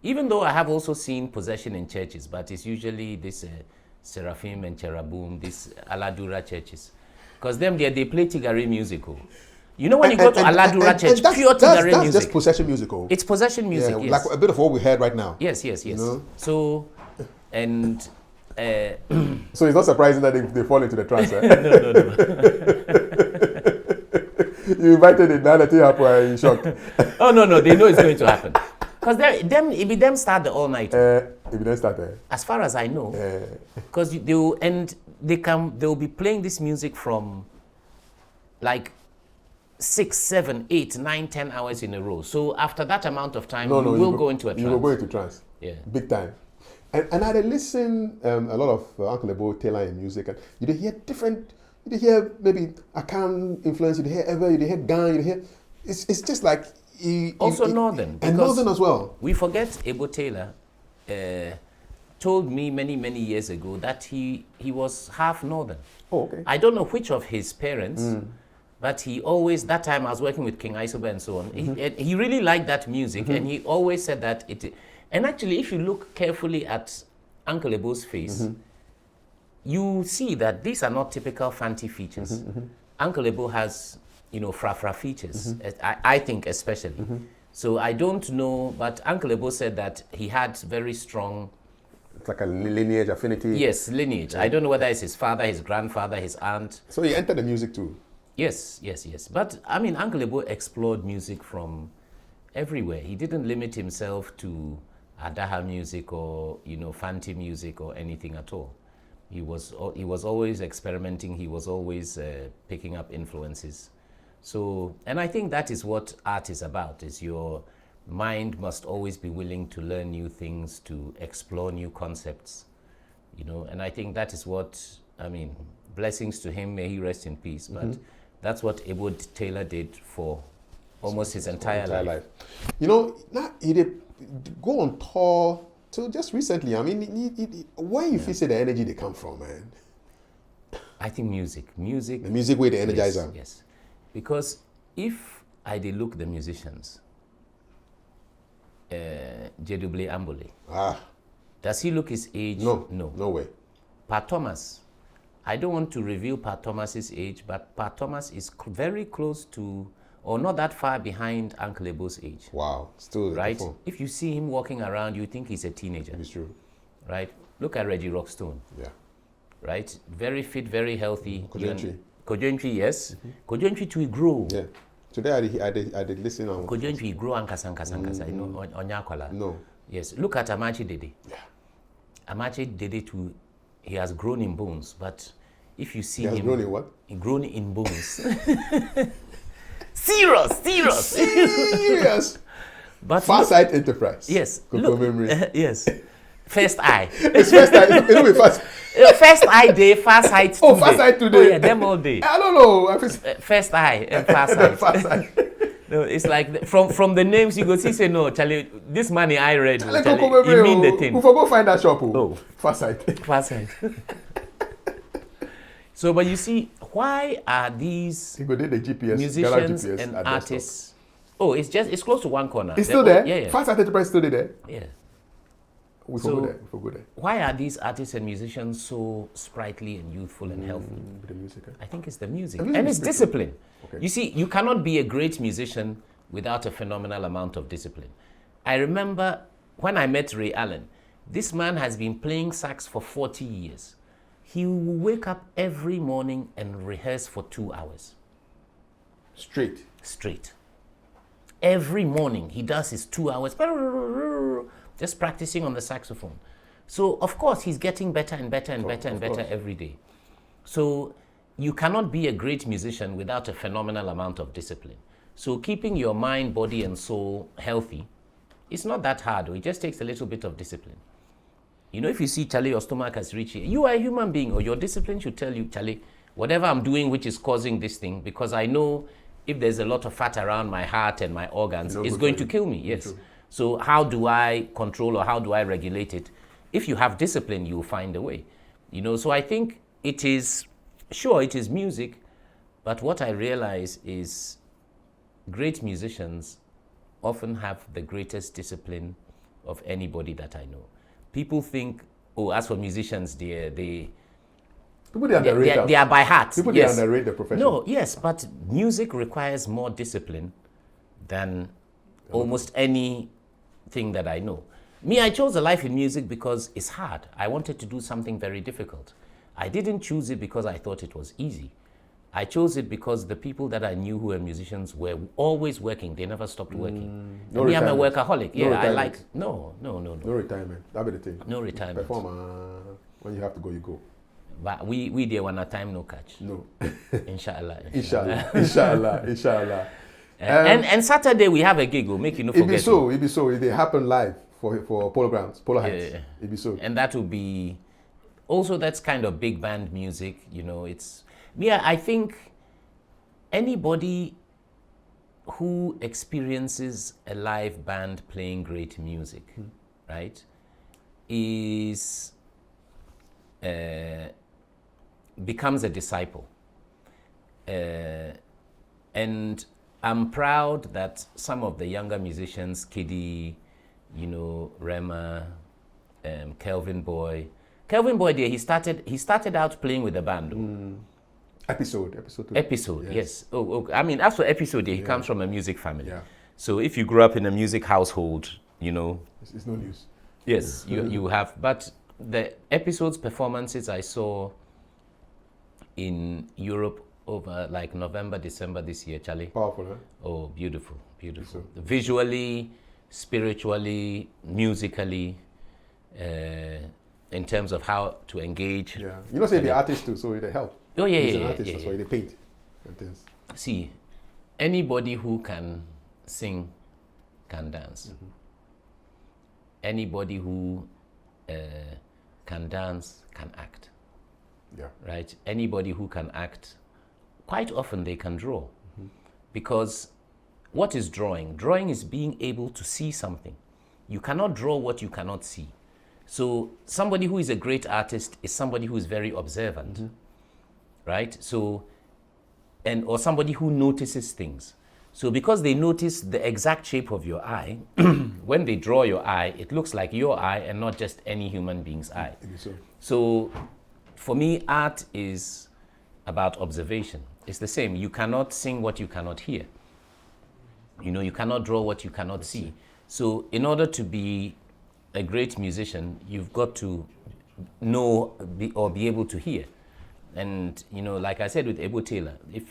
Even though I have also seen possession in churches, but it's usually this Seraphim and Cherubim, these Aladura churches. Because them there, they play Tigare musical. You know when you go to Aladura church, pure Tigare music. That's just possession musical. It's possession music, yes. Like a bit of what we heard right now. Yes. You know? So, and... so it's not surprising that they fall into the trance, eh? No. You invited it, now that you are in shock. Oh, no, they know it's going to happen. Because it be them start the all night. It be them start. As far as I know, because they'll be playing this music from like 6, 7, 8, 9, 10 hours in a row. So after that amount of time, you will go into a trance. You will go into trance. Yeah, big time. And I listen a lot of Uncle Ebo Taylor in music, and you hear different. You hear maybe Akan influence. You hear Ever. You hear Ghana. You hear. It's just like. Northern. And Northern as well. We forget Ebo Taylor told me many years ago that he was half Northern. Oh, okay. I don't know which of his parents, but he always, that time I was working with King Isoba and so on, he really liked that music, and he always said that it. And actually, if you look carefully at Uncle Ebo's face, you see that these are not typical Fanti features. Uncle Ebo has, fra features, I think especially. So I don't know, but Uncle Ebo said that he had very strong... It's like a lineage affinity. Yes, lineage. I don't know whether it's his father, his grandfather, his aunt. So he entered the music too? Yes. But, Uncle Ebo explored music from everywhere. He didn't limit himself to Adaha music or, Fanti music or anything at all. He was always experimenting. He was always picking up influences. So, and I think that is what art is about, is your mind must always be willing to learn new things, to explore new concepts, and I think that is what, blessings to him, may he rest in peace, but that's what Ebo Taylor did for almost his entire life. Now he did go on tour till just recently. Where you feel the energy they come from, man? I think music. The music way they energize them. Yes. Because if I did look the musicians, J.W. Ambole, does he look his age? No way. Paa Thomas I don't want to reveal Paa Thomas's age, but Paa Thomas is very close to, or not that far behind Uncle Ebo's age. Wow, still right? perform. If you see him walking around, you think he's a teenager. It's true. Right? Look at Reggie Rockstone. Yeah. Right? Very fit, very healthy. Kojontri. Kojontri, yes. Kojontri too, he grew. Yeah. Today I did listen on. Kojontri, he grew ankasa, you know, Onyakwala. No. Yes. Look at Amachi Dede. Yeah. Amachi Dede too, he has grown in bones, but if you see He has him... grown in what? He grown in bones. Serious. Serious. But Farsight Enterprise. yes. Look, memory. Yes. First Eye. It's first time. It'll be fast. First Eye day, Farsight today. Oh, Farsight today. Oh yeah, them all day. I don't know. First Eye and Farsight. Farsight. No, it's like from the names you go see say no, Charlie. This money I read. Charlie, you mean the thing? We forgot find that shop. Oh, Farsight. Farsight. So, but you see, why are these He go did the GPS, musicians GPS and at artists? Oh, it's close to one corner. It's still there. Yeah. Farsight Enterprise still there. Yeah. We So- forgot there. Why are these artists and musicians so sprightly and youthful and healthy? The music. I think it's the music. The music And is it's different. discipline. Okay. You see, you cannot be a great musician without a phenomenal amount of discipline. I remember when I met Ray Allen, this man has been playing sax for 40 years. He will wake up every morning and rehearse for 2 hours Straight. straight. Every morning he does his 2 hours, just practicing on the saxophone. So of course he's getting better and better and better and better course. every day. So you cannot be a great musician without a phenomenal amount of discipline. So keeping your mind, body and soul healthy, it's not that hard. It just takes a little bit of discipline. You know, if you see, Charlie, your stomach has reached here, you are a human being, or your discipline should tell you, Charlie, whatever I'm doing which is causing this thing, because I know if there's a lot of fat around my heart and my organs, it's going to kill me, yes. True. So how do I control or how do I regulate it? If you have discipline, you'll find a way. You know, so I think it is music, but what I realize is great musicians often have the greatest discipline of anybody that I know. People think, oh, as for musicians, they are by heart. People yes. they underrate the profession. No, yes, but music requires more discipline than almost anything that I know. Me, I chose a life in music because it's hard. I wanted to do something very difficult. I didn't choose it because I thought it was easy. I chose it because the people that I knew who were musicians were always working. They never stopped working. No Me, I'm a retirement. workaholic. No Yeah, I retirement. like, no. No retirement. That'll be the thing. No retirement. Perform when you have to go, you go. But we there when a time no catch. No. Inshallah. Inshallah. And Saturday we have a gig. We'll make you no It forget. be so. If they happen live for polo grounds, polo heights. Yeah. It be so. And that will be also that's kind of big band music. You know, it's me. I think anybody who experiences a live band playing great music, right, is becomes a disciple. And I'm proud that some of the younger musicians, Kiddy, you know, Rema, Kelvin Boy, there, he started out playing with the band. Episode 2. Episode, yes. Oh, I mean, as for Episode, he comes from a music family. Yeah. So if you grew up in a music household, you know. It's no news. Yes, you have. But the Episode's performances I saw in Europe over like November, December this year, Charlie. Powerful, huh? Oh, beautiful. So- Visually, spiritually, musically, in terms of how to engage. Yeah. You know, say the artist too, so they help. Oh, yeah, He's yeah, an yeah, artist, yeah, that's yeah. why they paint and things. See, anybody who can sing can dance. Anybody who can dance can act, Yeah. right? Anybody who can act, quite often they can draw. Because what is drawing? Drawing is being able to see something. You cannot draw what you cannot see. So somebody who is a great artist is somebody who is very observant, right? So, or somebody who notices things. So because they notice the exact shape of your eye, when they draw your eye, it looks like your eye and not just any human being's eye. It be so. So for me, art is about observation. It's the same. You cannot sing what you cannot hear. You know, you cannot draw what you cannot see. So in order to be a great musician, you've got to know or be able to hear. And, you know, like I said with Ebo Taylor, if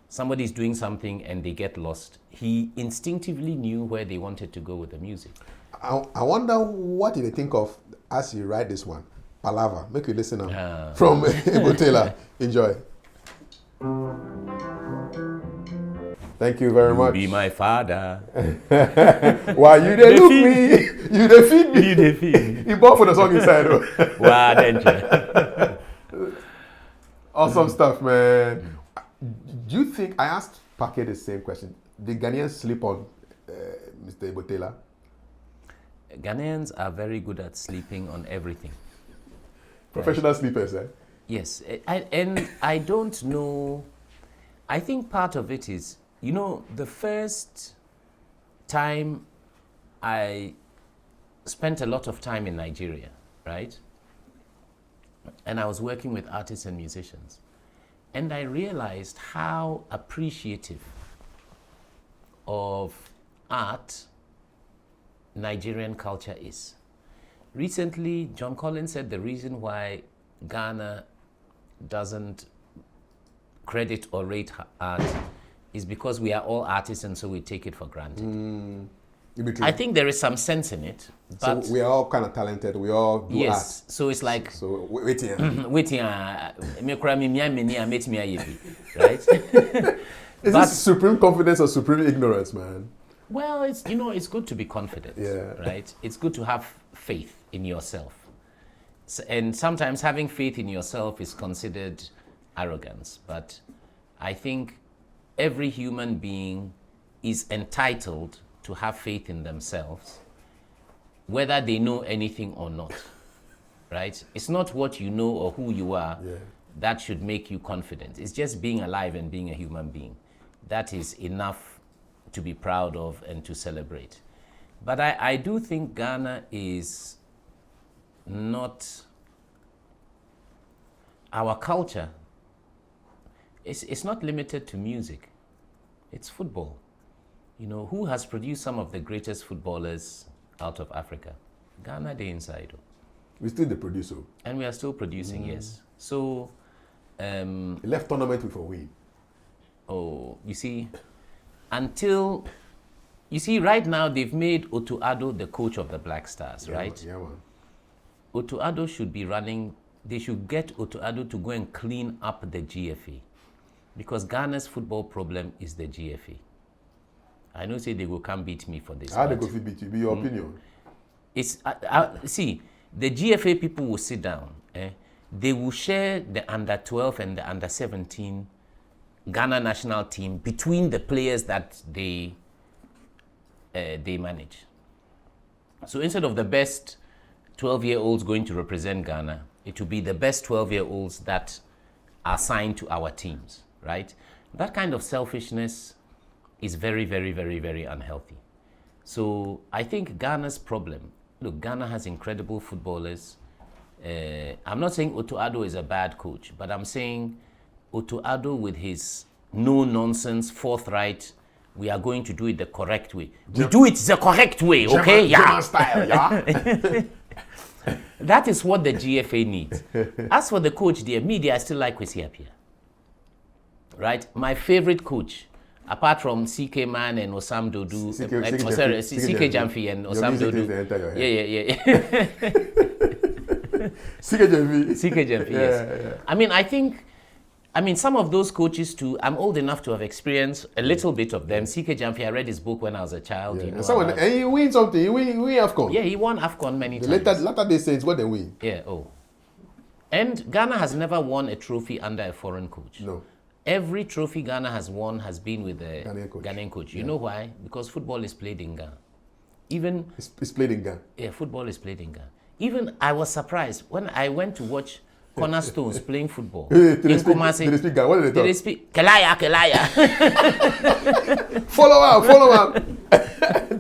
somebody's doing something and they get lost, he instinctively knew where they wanted to go with the music. I wonder what did they think of as you write this one. Palava. Make you listen now. From Ebo Taylor. Enjoy. Thank you very much. Be my father. Why you they look me? You they feed me. You they feed me. He bought for the song inside though. Wow, danger. Awesome stuff, man. Do you think, I asked PaaKay the same question, did Ghanaians sleep on Mr. Ebo Taylor? Ghanaians are very good at sleeping on everything. Professional sleepers, eh? Yes, and I don't know, I think part of it is, you know, the first time I spent a lot of time in Nigeria, right? And I was working with artists and musicians. And I realized how appreciative of art Nigerian culture is. Recently, John Collins said the reason why Ghana doesn't credit or rate art is because we are all artists and so we take it for granted. I think there is some sense in it. But so we are all kind of talented. We all do art. yes, so it's like So waiting. right? Is this supreme confidence or supreme ignorance, man? Well, it's, you know, it's good to be confident, Yeah. right? It's good to have faith in yourself. And sometimes having faith in yourself is considered arrogance. But I think every human being is entitled to have faith in themselves, whether they know anything or not, right? It's not what you know or who you are that should make you confident. It's just being alive and being a human being. That is enough to be proud of and to celebrate. But I do think Ghana is not, our culture, it's not limited to music. It's football. You know, who has produced some of the greatest footballers out of Africa? Ghana, the inside. We still the producer. And we are still producing, yes. So, He left tournament with a win. oh, you see, right now they've made Otto Addo the coach of the Black Stars, right? Yeah, man. Otto Addo should be running, they should get Otto Addo to go and clean up the GFA. Because Ghana's football problem is the GFA. I know say they will come beat me for this. How they go fit beat you? Be your opinion. It's see, the GFA people will sit down. They will share the under 12 and the under 17 Ghana national team between the players that they manage. So instead of the best 12-year-olds going to represent Ghana, it will be the best 12-year-olds that are signed to our teams, right? That kind of selfishness is very, very, very, very unhealthy. So I think Ghana's problem, look, Ghana has incredible footballers. I'm not saying Otto Addo is a bad coach, but I'm saying Otto Addo with his no-nonsense, forthright, we are going to do it the correct way. We do it the correct way, okay? German style, yeah. That is what the GFA needs. As for the coach, the media, I still like Kwesi Appiah. Right? My favorite coach, apart from CK Man and Osam Dodu, CK Jamfi and Osam Dodu. Yeah. CK Jamfi, yes. Yeah. I mean, some of those coaches too, I'm old enough to have experienced a little bit of them. CK Jamfi, I read his book when I was a child. Yeah. You know, And he win something. He win AFCON. Yeah, he won AFCON many times. Latter day Saints, what they win? Yeah, And Ghana has never won a trophy under a foreign coach. No. Every trophy Ghana has won has been with the Ghanaian coach. You know why? Because football is played in Ghana. Even it's played in Ghana. Yeah, football is played in Ghana. Even I was surprised when I went to watch Cornerstones playing football. Did they speak Ghana? What did they talk? Kelaya. Follow up.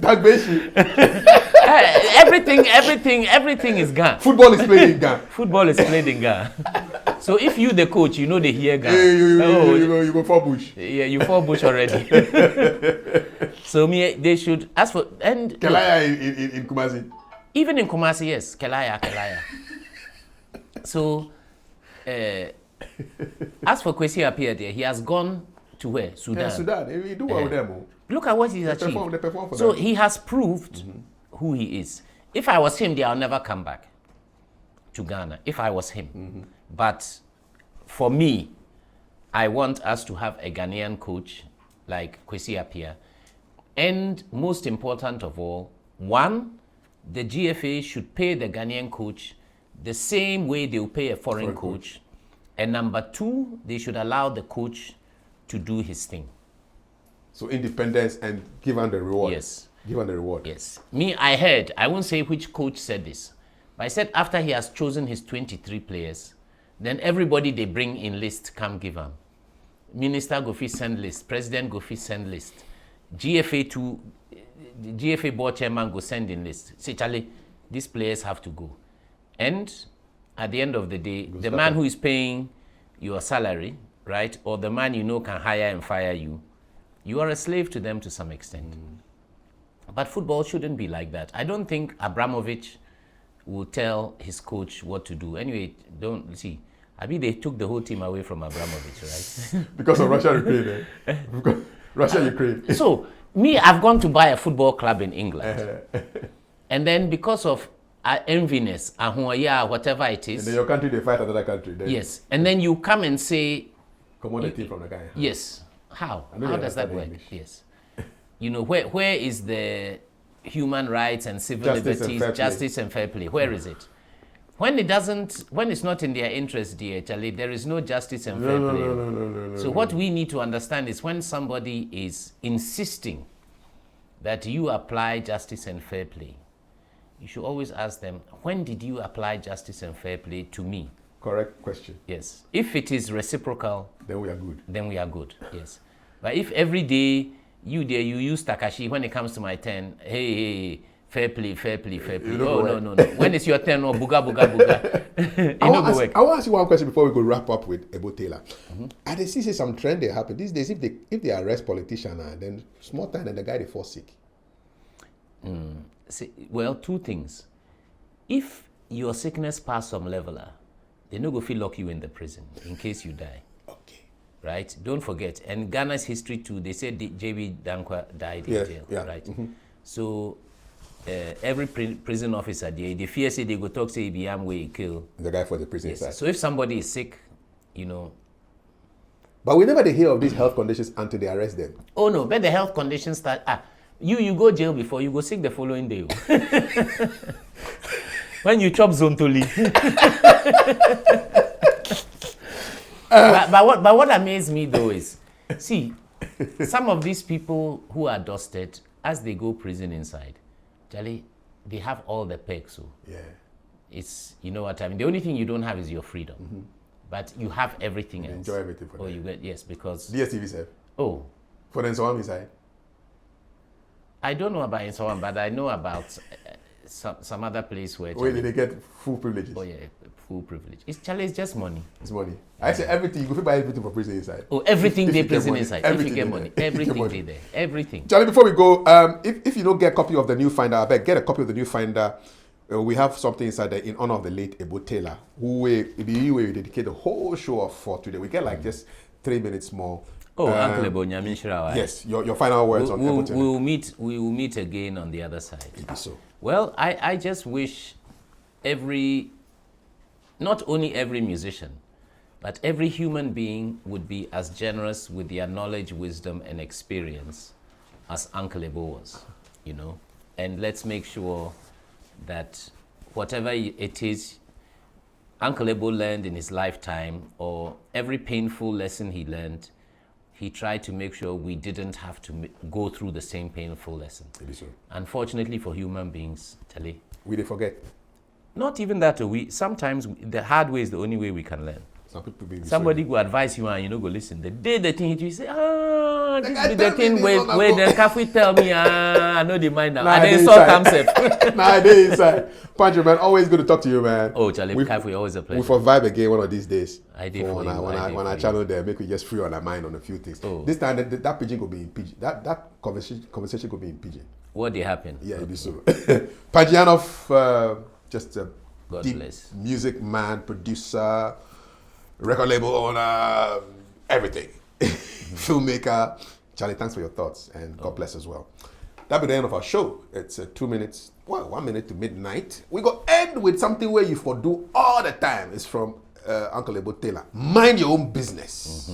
Dagbeshi. Everything is Ghana. Football is played in Ghana. Football is played in Ghana. So if you the coach, you know they hear Ghana. You go for Bush. Yeah, you for Bush already. So they should ask for and Kelaya in Kumasi. Even in Kumasi, yes, Kelaya. So as for Kwesi appeared there, he has gone to where? Sudan. Yeah, Sudan. He do well with them. Look at what he's achieved. They perform for so them. he has proved who he is. If I was him, I'll never come back to Ghana. If I was him. But for me, I want us to have a Ghanaian coach like Kwesi Appiah. And most important of all, one, the GFA should pay the Ghanaian coach the same way they'll pay a foreign coach. And number two, they should allow the coach to do his thing. So independence and give him the reward. Yes. Give him the reward. Yes. I heard, I won't say which coach said this, but I said after he has chosen his 23 players, then everybody they bring in list come give him. Minister go fit send list, President go fit send list, GFA board chairman go send in list. Say, Charlie, these players have to go. And at the end of the day, the man who is paying your salary, right, or the man you know can hire and fire you, you are a slave to them to some extent. But football shouldn't be like that. I don't think Abramovich will tell his coach what to do. Anyway, don't see. I mean, they took the whole team away from Abramovich, right? Because of Russia-Ukraine. Russia-Ukraine. So, I've gone to buy a football club in England. And then because of enviness, whatever it is. And then your country, they fight another country. Then yes. And then you come and say... commodity from the guy. Yes. How does that work? English. Yes. You know, where is the human rights and civil liberties, justice and fair play? Where is it? When it's not in their interest, dear Charlie, there is no justice and fair play. No. So what we need to understand is when somebody is insisting that you apply justice and fair play, you should always ask them, when did you apply justice and fair play to me? Correct question. Yes. If it is reciprocal, then we are good. Then we are good, yes. But if every day you use Takashi, when it comes to my turn, hey, fair play. No. When it's your turn, buga. I want to ask you one question before we go wrap up with Ebo Taylor. I see some trend they happen these days. If they arrest politician, then small time and the guy they fall sick. Well, two things. If your sickness pass some level, they no go feel lock you in the prison in case you die. Okay. Right? Don't forget. And Ghana's history too, they said J.B. Dankwa died in jail. Yeah. Right? So every prison officer, they fear say they go talk say Ibiam way kill the guy for the prison yes. side. So if somebody is sick, you know. But we never hear of these health conditions until they arrest them. Oh no, but the health conditions start. You go jail before you go sick the following day. When you chop Zontoli. but what amazed me though is, see, some of these people who are dusted, as they go prison inside, Charlie, they have all the perks. So yeah, it's, you know what I mean. The only thing you don't have is your freedom, but you have everything else. Enjoy everything for them. you get because DSTV said. Oh, for the Nsawam side. I don't know about Nsawam, but I know about some other place where. Where they get full privileges? Oh yeah, full privilege. It's just money. It's money. I say everything. You go buy everything for prison inside. Oh, everything they prison money, inside. If you get money, everything they there. Everything. Charlie, before we go, if you don't get a copy of the new Finder, I beg get a copy of the new Finder. We have something inside there in honor of the late Ebo Taylor, who we dedicate the whole show for today. We get like just 3 minutes more. Oh, Uncle Ebo Nyamishra. Yes, your final words on Ebo Taylor. We will meet again on the other side. Maybe so. Well, I just wish not only every musician, but every human being would be as generous with their knowledge, wisdom, and experience as Uncle Ebo was, you know. And let's make sure that whatever it is Uncle Ebo learned in his lifetime, or every painful lesson he learned, he tried to make sure we didn't have to go through the same painful lesson. Maybe so. Unfortunately for human beings, Tali, we did forget. Not even that. Sometimes the hard way is the only way we can learn. Some people Somebody go advise you and you know go listen. The day the thing hit you, say, No, The this guy be the tell me thing this where long the ago. Kafi tell me, I know the mind now. Nah, And they then saw inside. concept. Nah, they inside. Panji, man, always good to talk to you, man. Oh, Charlie, Kafi, always a We pleasure. for vibe again one of these days. I did for when you, I I did for channel there, make we just free on our mind on a few things. Oh. This time that Pidgin could be in Pidgin. That conversation could be in Pidgin. What did happen? Yeah, it'd be so. Panji Anoff, just a God deep bless. music man, producer, record label owner, everything. Filmmaker. Charlie, thanks for your thoughts and God bless as well. That'll be the end of our show. It's 2 minutes, 1 minute to midnight. We go end with something where you for do all the time. It's from Uncle Ebo Taylor. Mind your own business.